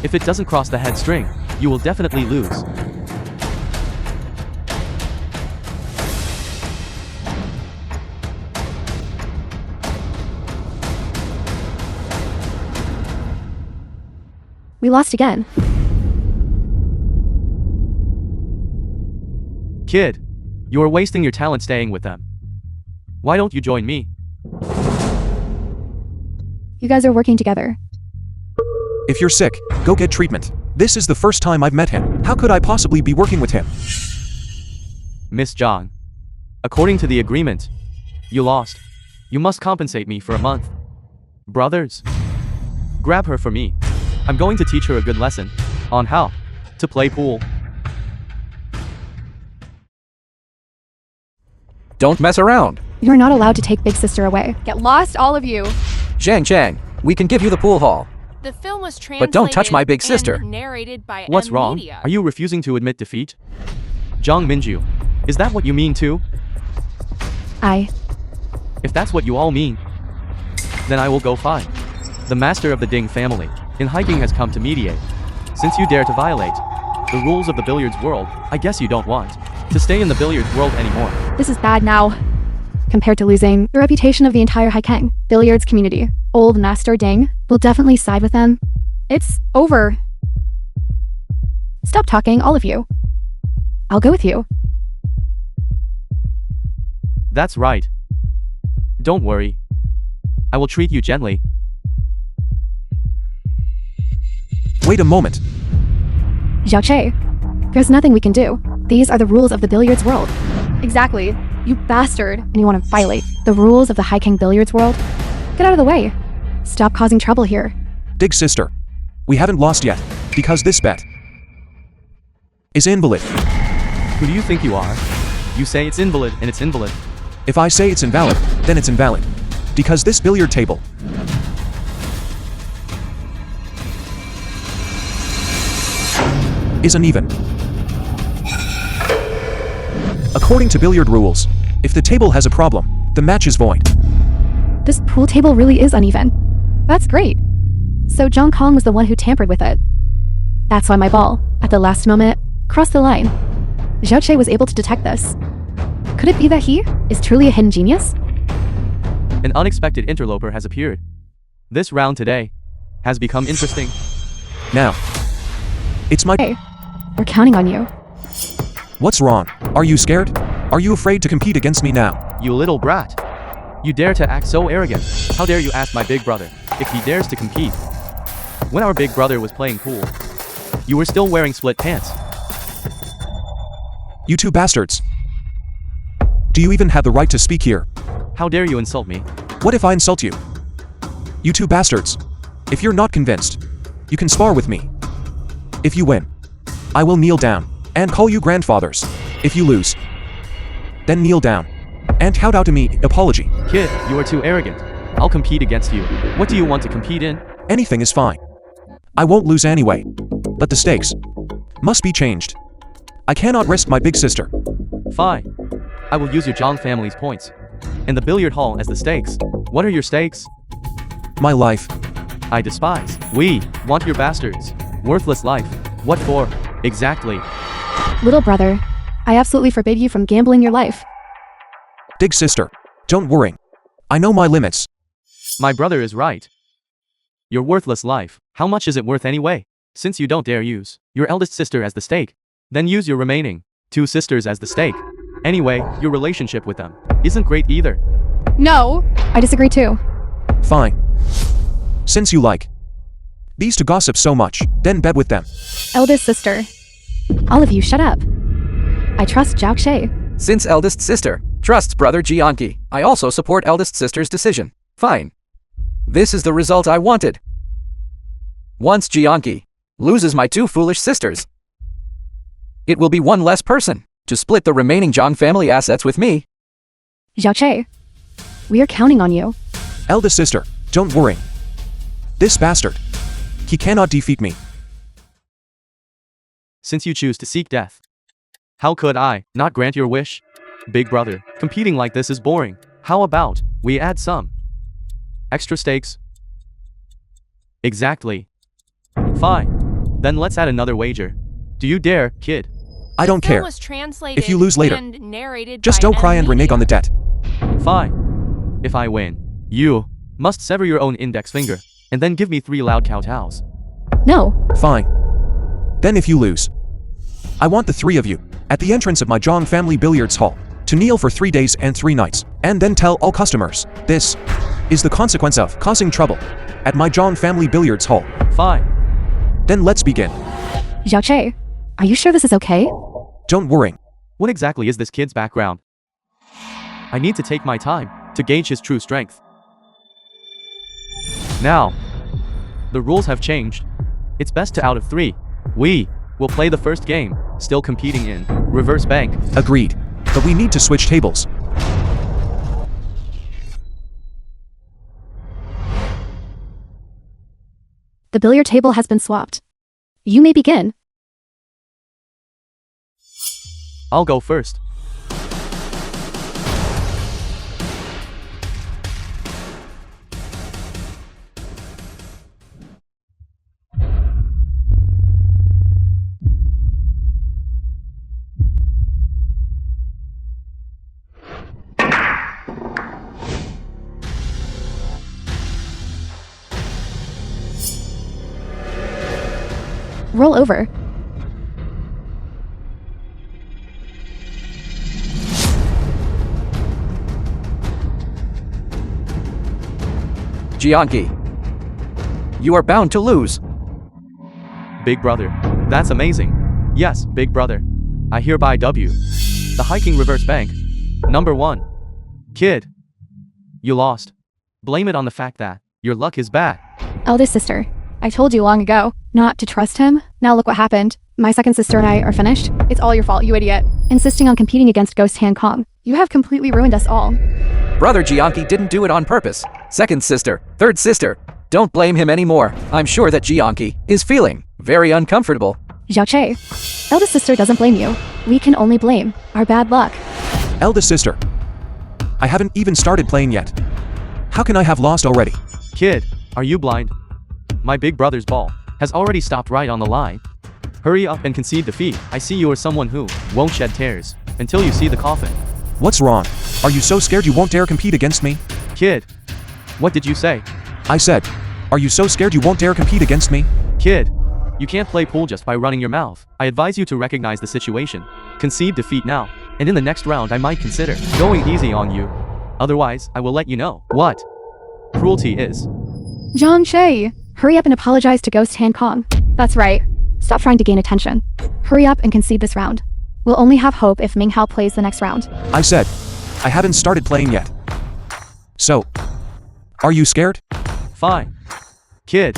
if it doesn't cross the head string, you will definitely lose. We lost again. Kid, you are wasting your talent staying with them. Why don't you join me? You guys are working together. If you're sick, go get treatment. This is the first time I've met him. How could I possibly be working with him? Miss Zhang, according to the agreement, you lost. You must compensate me for a month. Brothers, grab her for me. I'm going to teach her a good lesson on how to play pool. Don't mess around. You're not allowed to take Big Sister away. Get lost, all of you. Zhang Chang, we can give you the pool hall. The film was translated But don't touch my big sister. and narrated by What's M wrong? Media. Are you refusing to admit defeat? Zhang Minju, is that what you mean too? If that's what you all mean, then I will go fine. The master of the Ding family in hiking has come to mediate. Since you dare to violate the rules of the billiards world, I guess you don't want to stay in the billiards world anymore. This is bad now. Compared to losing the reputation of the entire Haikeng billiards community, old Master Ding will definitely side with them. It's over. Stop talking, all of you. I'll go with you. That's right. Don't worry. I will treat you gently. Wait a moment. Xiao Che, there's nothing we can do. These are the rules of the billiards world. Exactly. You bastard. And you want to violate the rules of the Haikeng billiards world? Get out of the way. Stop causing trouble here. Big sister. We haven't lost yet, because this bet is invalid. Who do you think you are? You say it's invalid and it's invalid. If I say it's invalid, then it's invalid. Because this billiard table is uneven. According to billiard rules, if the table has a problem, the match is void. This pool table really is uneven. That's great. So Zhang Kong was the one who tampered with it. That's why my ball, at the last moment, crossed the line. Xiao Che was able to detect this. Could it be that he is truly a hidden genius? An unexpected interloper has appeared. This round today has become interesting. Now, it's my... Hey, we're counting on you. What's wrong? Are you scared? Are you afraid to compete against me now? You little brat. You dare to act so arrogant. How dare you ask my big brother if he dares to compete? When our big brother was playing pool, you were still wearing split pants. You two bastards. Do you even have the right to speak here? How dare you insult me? What if I insult you? You two bastards. If you're not convinced, you can spar with me. If you win, I will kneel down and call you grandfathers. If you lose, then kneel down and shout out to me apology. Kid, you are too arrogant. I'll compete against you. What do you want to compete in? Anything is fine. I won't lose anyway. But the stakes must be changed. I cannot risk my big sister. Fine. I will use your Zhang family's points and the billiard hall as the stakes. What are your stakes? My life. I despise. We want your bastards. Worthless life. What for? Exactly. Little brother, I absolutely forbid you from gambling your life. Big sister, don't worry. I know my limits. My brother is right. Your worthless life, how much is it worth anyway? Since you don't dare use your eldest sister as the stake, then use your remaining 2 sisters as the stake. Anyway, your relationship with them isn't great either. No! I disagree too. Fine. Since you like these two gossip so much, then bet with them. Eldest sister. All of you shut up. I trust Zhao Che. Since eldest sister trusts brother Jianqi, I also support eldest sister's decision. Fine. This is the result I wanted. Once Jianqi loses my 2 foolish sisters, it will be one less person to split the remaining Zhang family assets with me. Xiao Che, we are counting on you. Eldest sister, don't worry. This bastard, he cannot defeat me. Since you choose to seek death, how could I not grant your wish? Big brother, competing like this is boring. How about we add some extra stakes? Exactly. Fine. Then let's add another wager. Do you dare, kid? I don't care. If you lose later, just don't cry and renege on the debt. Fine. If I win, you must sever your own index finger and then give me 3 loud kowtows. No. Fine. Then if you lose, I want the 3 of you at the entrance of my John family billiards hall, to kneel for 3 days and 3 nights, and then tell all customers, this is the consequence of causing trouble at my John family billiards hall. Fine. Then let's begin. Xiao Che, are you sure this is okay? Don't worry. What exactly is this kid's background? I need to take my time to gauge his true strength. Now, the rules have changed. It's best to out of 3. We will play the first game, still competing in reverse bank. Agreed. But we need to switch tables. The billiard table has been swapped. You may begin. I'll go first. Roll over. Jianqi, you are bound to lose. Big brother. That's amazing. Yes, big brother. I hereby W. The hiking reverse bank. Number 1. Kid. You lost. Blame it on the fact that your luck is bad. Eldest sister, I told you long ago not to trust him. Now look what happened. My second sister and I are finished. It's all your fault, you idiot. Insisting on competing against Ghost Han Kong. You have completely ruined us all. Brother Jianqi didn't do it on purpose. Second sister, third sister, don't blame him anymore. I'm sure that Jianqi is feeling very uncomfortable. Xiao Che, eldest sister doesn't blame you. We can only blame our bad luck. Eldest sister. I haven't even started playing yet. How can I have lost already? Kid, are you blind? My big brother's ball has already stopped right on the line. Hurry up and concede defeat. I see you are someone who won't shed tears until you see the coffin. What's wrong? Are you so scared you won't dare compete against me? Kid, what did you say? I said, are you so scared you won't dare compete against me? Kid, you can't play pool just by running your mouth. I advise you to recognize the situation. Concede defeat now, and in the next round I might consider going easy on you. Otherwise, I will let you know what cruelty is. Zhang Che, hurry up and apologize to Ghost Han Kong. That's right. Stop trying to gain attention. Hurry up and concede this round. We'll only have hope if Ming Hao plays the next round. I said, I haven't started playing yet. So, are you scared? Fine. Kid,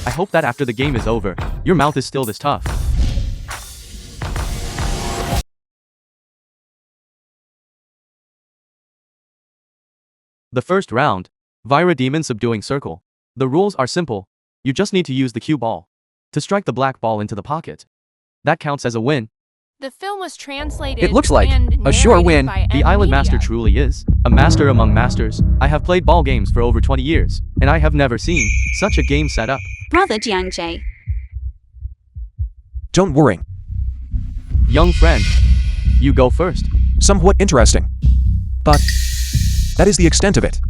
I hope that after the game is over, your mouth is still this tough. The first round, Vira Demon Subduing Circle. The rules are simple. You just need to use the cue ball to strike the black ball into the pocket. That counts as a win. The film was translated. It looks like and a sure narrated win. by The M Island Media. Master truly is a master among masters. I have played ball games for over 20 years, and I have never seen such a game set up. Brother Jiangjae. Don't worry. Young friend, you go first. Somewhat interesting. But, that is the extent of it.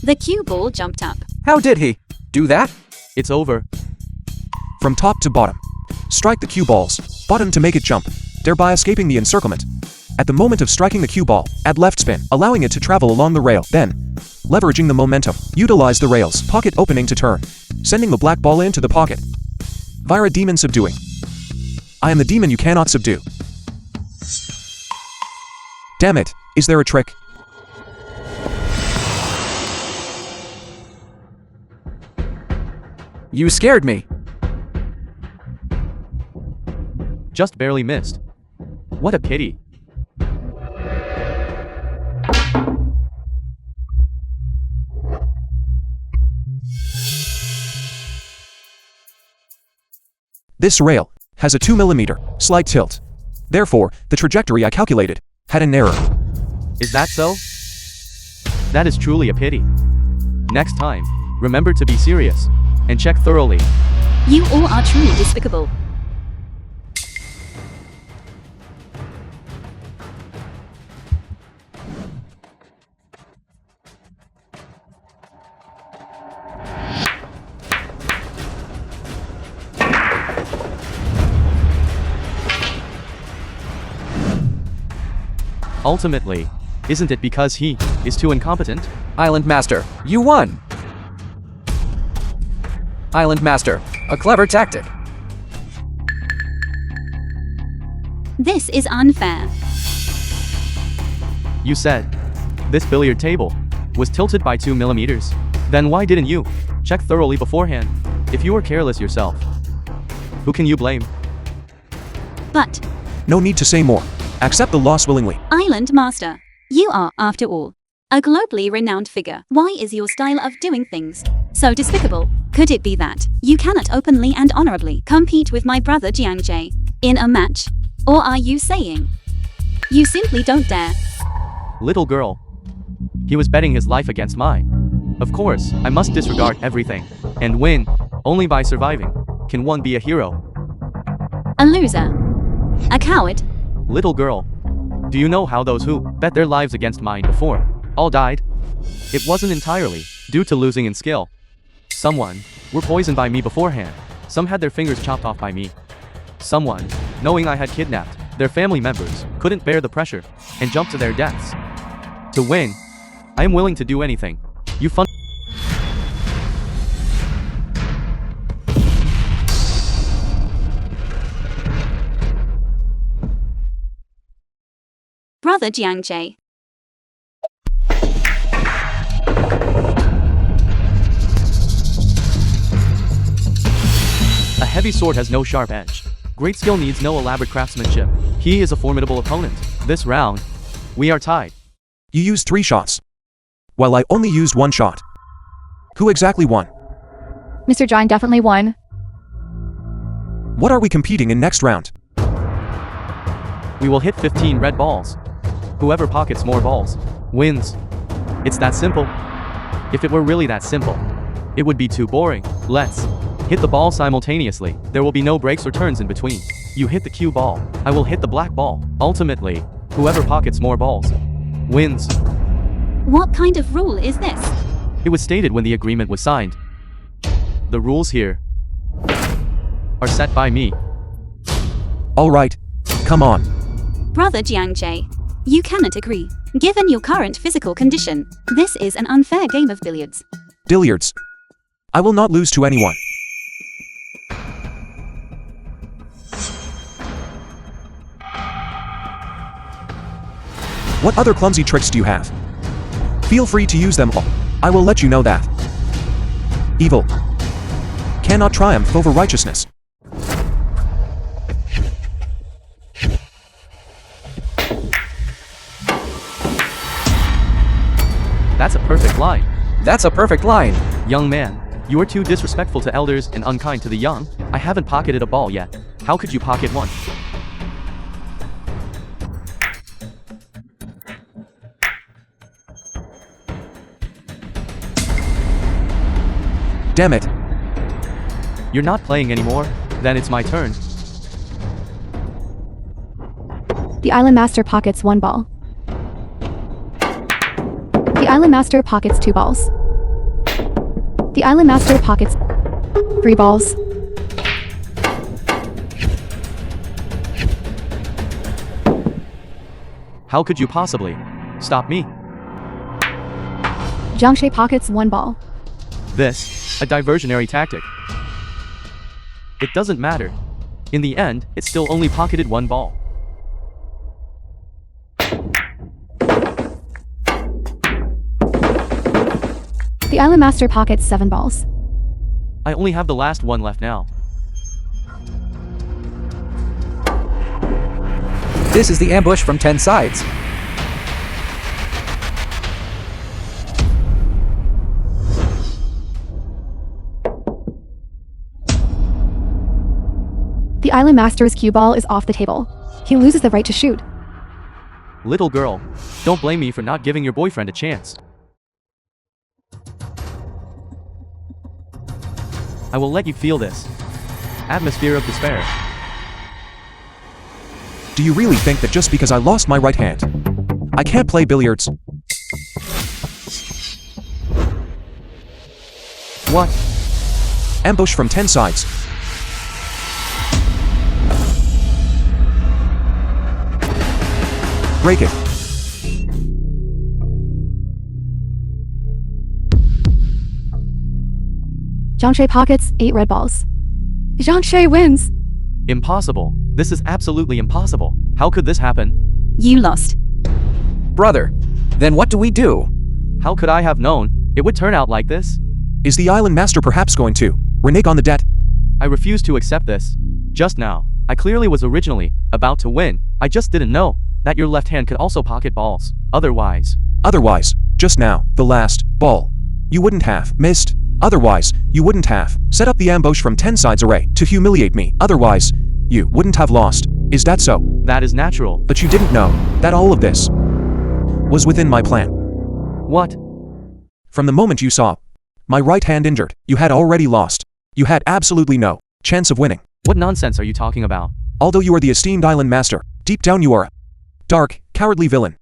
The cue ball jumped up. How did he do that? It's over. From top to bottom. Strike the cue balls, bottom to make it jump, thereby escaping the encirclement. At the moment of striking the cue ball, add left spin, allowing it to travel along the rail. Then, leveraging the momentum, utilize the rail's pocket opening to turn, sending the black ball into the pocket. Vira Demon Subduing. I am the demon you cannot subdue. Damn it, is there a trick? You scared me. Just barely missed. What a pity. This rail has a 2 mm slight tilt. Therefore, the trajectory I calculated had an error. Is that so? That is truly a pity. Next time, remember to be serious and check thoroughly. You all are truly despicable. Ultimately, isn't it because he is too incompetent? Island Master, you won! Island Master, a clever tactic. This is unfair. You said this billiard table was tilted by 2 millimeters. Then why didn't you check thoroughly beforehand? If you were careless yourself, who can you blame? But, No need to say more. Accept the loss willingly. Island Master, you are, after all, a globally renowned figure. Why is your style of doing things so despicable? Could it be that you cannot openly and honorably compete with my brother Jiang Jie in a match? Or are you saying you simply don't dare? Little girl. He was betting his life against mine. Of course, I must disregard everything and win. Only by surviving can one be a hero. A loser. A coward. Little girl. Do you know how those who bet their lives against mine before all died? It wasn't entirely due to losing in skill. Someone were poisoned by me beforehand. Some had their fingers chopped off by me. Someone, knowing I had kidnapped their family members, couldn't bear the pressure and jumped to their deaths. To win, I am willing to do anything. You fun. Brother Jiang Jie. A heavy sword has no sharp edge. Great skill needs no elaborate craftsmanship. He is a formidable opponent. This round, we are tied. You used 3 shots, while I only used 1 shot. Who exactly won? Mr. John definitely won. What are we competing in next round? We will hit 15 red balls. Whoever pockets more balls wins. It's that simple. If it were really that simple, it would be too boring. Let's hit the ball simultaneously. There will be no breaks or turns in between. You hit the cue ball, I will hit the black ball. Ultimately, whoever pockets more balls wins. What kind of rule is this? It was stated when the agreement was signed. The rules here are set by me. All right, come on. Brother Jiang Jie, you cannot agree. Given your current physical condition, this is an unfair game of billiards. Billiards. I will not lose to anyone. What other clumsy tricks do you have? Feel free to use them all. I will let you know that evil cannot triumph over righteousness. That's a perfect line. That's a perfect line. Young man, you are too disrespectful to elders and unkind to the young. I haven't pocketed a ball yet. How could you pocket one? Damn it. You're not playing anymore? Then it's my turn. The Island Master pockets 1 ball. The Island Master pockets 2 balls. The Island Master pockets 3 balls. How could you possibly stop me? Jiang Jie pockets 1 ball. This, a diversionary tactic. It doesn't matter. In the end, it still only pocketed 1 ball. The Island Master pockets 7 balls. I only have the last one left now. This is the ambush from 10 sides. The Island Master's cue ball is off the table. He loses the right to shoot. Little girl, don't blame me for not giving your boyfriend a chance. I will let you feel this atmosphere of despair. Do you really think that just because I lost my right hand, I can't play billiards? What? Ambush from 10 sides. Break it. Zhang pockets 8 red balls. Zhang wins. Impossible. This is absolutely impossible. How could this happen? You lost. Brother, then what do we do? How could I have known it would turn out like this? Is the island master perhaps going to renege on the debt? I refuse to accept this. Just now, I clearly was originally about to win. I just didn't know that your left hand could also pocket balls. Otherwise, Just now, the last ball, you wouldn't have missed. Otherwise, you wouldn't have set up the ambush from 10 sides array to humiliate me. Otherwise, you wouldn't have lost. Is that so? that is natural. But you didn't know that all of this was within my plan. What? From the moment you saw my right hand injured, you had already lost. You had absolutely no chance of winning. What nonsense are you talking about? Although you are the esteemed island master, deep down you are a dark, cowardly villain.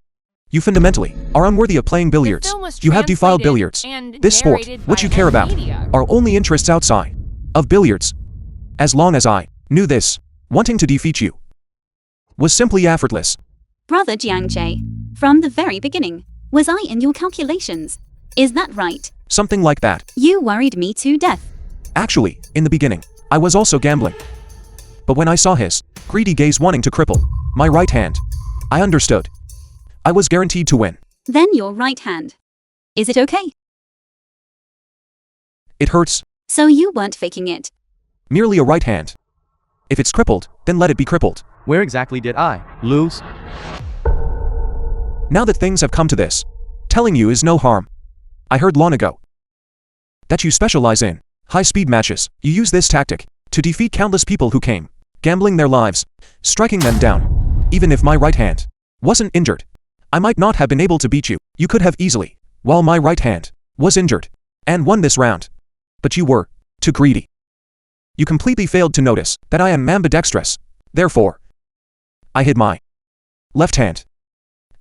You fundamentally are unworthy of playing billiards. film was You have defiled translated billiards. and This sport, narrated which by you care about, media. are only interests outside of billiards. As long as I knew this, wanting to defeat you was simply effortless. Brother Jiangjae, from the very beginning, was I in your calculations? Is that right? Something like that. You worried me to death. Actually, in the beginning, I was also gambling. But when I saw his greedy gaze wanting to cripple my right hand, I understood. I was guaranteed to win. Then your right hand. Is it okay? It hurts. So you weren't faking it. Merely a right hand. If it's crippled, then let it be crippled. Where exactly did I lose? Now that things have come to this, telling you is no harm. I heard long ago that you specialize in high-speed matches. You use this tactic to defeat countless people who came, gambling their lives, striking them down. Even if my right hand wasn't injured, I might not have been able to beat you. You could have easily, while my right hand was injured, and won this round. But you were too greedy. You completely failed to notice that I am ambidextrous. Therefore, I hid my left hand.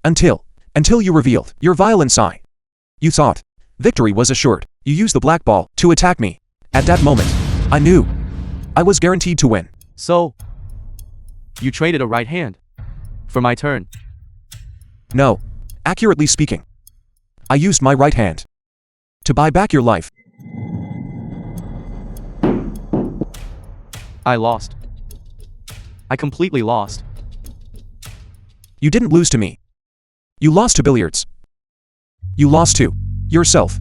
Until you revealed your violence eye. You thought victory was assured. You used the black ball to attack me. At that moment, I knew I was guaranteed to win. So, you traded a right hand for my turn. No, accurately speaking, I used my right hand to buy back your life. I lost. I completely lost. You didn't lose to me. You lost to billiards. You lost to yourself.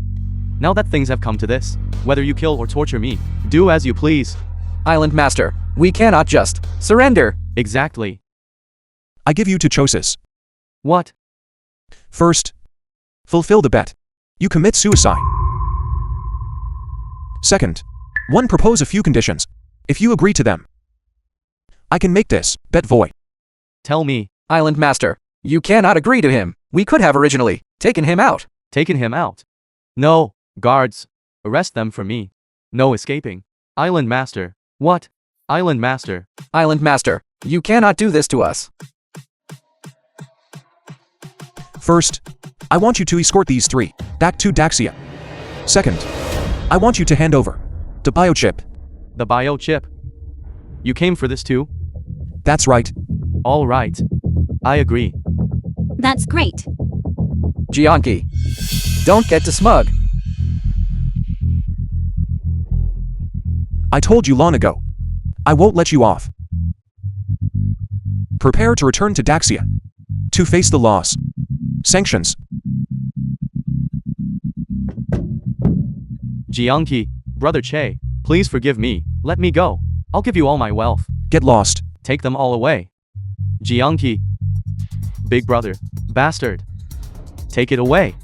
Now that things have come to this, whether you kill or torture me, do as you please. Island Master, we cannot just surrender. Exactly. I give you two choices. What? First, fulfill the bet. You commit suicide. Second, one, propose a few conditions. If you agree to them, I can make this bet void. Tell me. Island Master, you cannot agree to him. We could have originally taken him out. Taken him out. No, guards. Arrest them for me. No escaping. Island Master. What? Island Master. Island Master, you cannot do this to us. First, I want you to escort these three back to Daxia. Second, I want you to hand over the biochip. The biochip. You came for this too? That's right. All right. I agree. That's great. Jianqi, don't get too smug. I told you long ago. I won't let you off. Prepare to return to Daxia. To face the laws. Sanctions. Jiangqi, Brother Che, please forgive me. Let me go. I'll give you all my wealth. Get lost. Take them all away. Jiangqi. Big brother. Bastard. Take it away.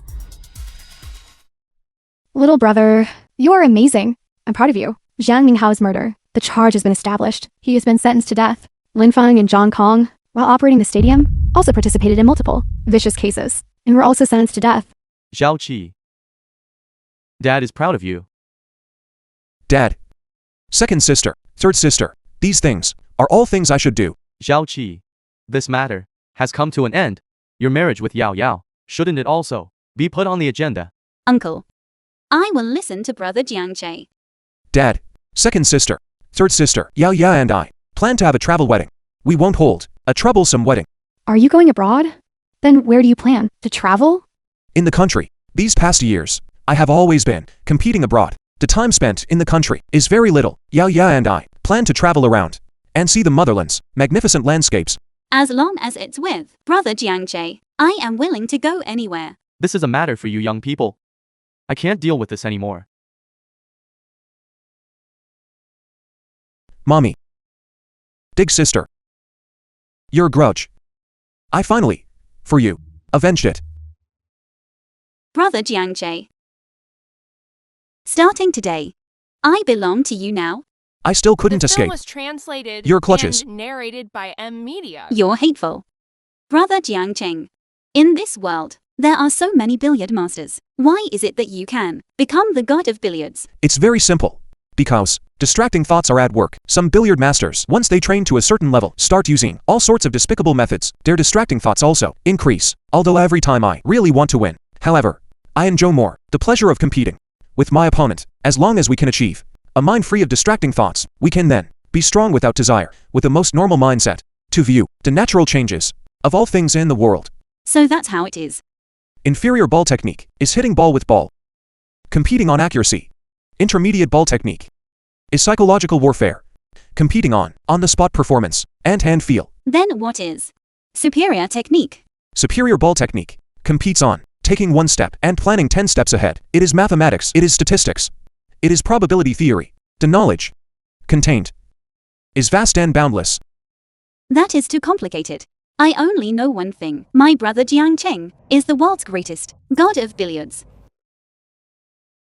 Little brother, you are amazing. I'm proud of you. Zhang Minghao's murder. The charge has been established. He has been sentenced to death. Lin Feng and Zhang Kong, while operating the stadium, also participated in multiple vicious cases, and were also sentenced to death. Zhao Qi. Dad is proud of you. Dad. Second sister, third sister, these things are all things I should do. Zhao Qi. This matter has come to an end. Your marriage with Yao Yao, shouldn't it also be put on the agenda? Uncle. I will listen to Brother Jiangche. Dad. Second sister, third sister, Yao Ya and I plan to have a travel wedding. We won't hold a troublesome wedding. Are you going abroad? Then where do you plan to travel? In the country. These past years, I have always been competing abroad. The time spent in the country is very little. Yao Ya and I plan to travel around and see the motherland's magnificent landscapes. As long as it's with Brother Jiangche, I am willing to go anywhere. This is a matter for you young people. I can't deal with this anymore. Mommy. Dig sister. Your grudge. I finally, for you, avenged it. Brother Jiangche. Starting today, I belong to you now. I still couldn't The film escape was translated your clutches. and narrated by M Media. You're hateful. Brother Jiangcheng. In this world, there are so many billiard masters. Why is it that you can become the god of billiards? It's very simple. Because distracting thoughts are at work. Some billiard masters, once they train to a certain level, start using all sorts of despicable methods. Their distracting thoughts also increase. Although every time I really want to win. However, I enjoy more the pleasure of competing with my opponent. As long as we can achieve a mind free of distracting thoughts, we can then be strong without desire, with the most normal mindset to view the natural changes of all things in the world. So that's how it is. Inferior ball technique is hitting ball with ball. Competing on accuracy. Intermediate ball technique is psychological warfare. Competing on the spot performance and hand feel. Then what is superior technique? Superior ball technique competes on taking one step and planning 10 steps ahead. It is mathematics. It is statistics. It is probability theory. The knowledge contained is vast and boundless. That is too complicated. I only know one thing. My brother Jiangcheng is the world's greatest god of billiards.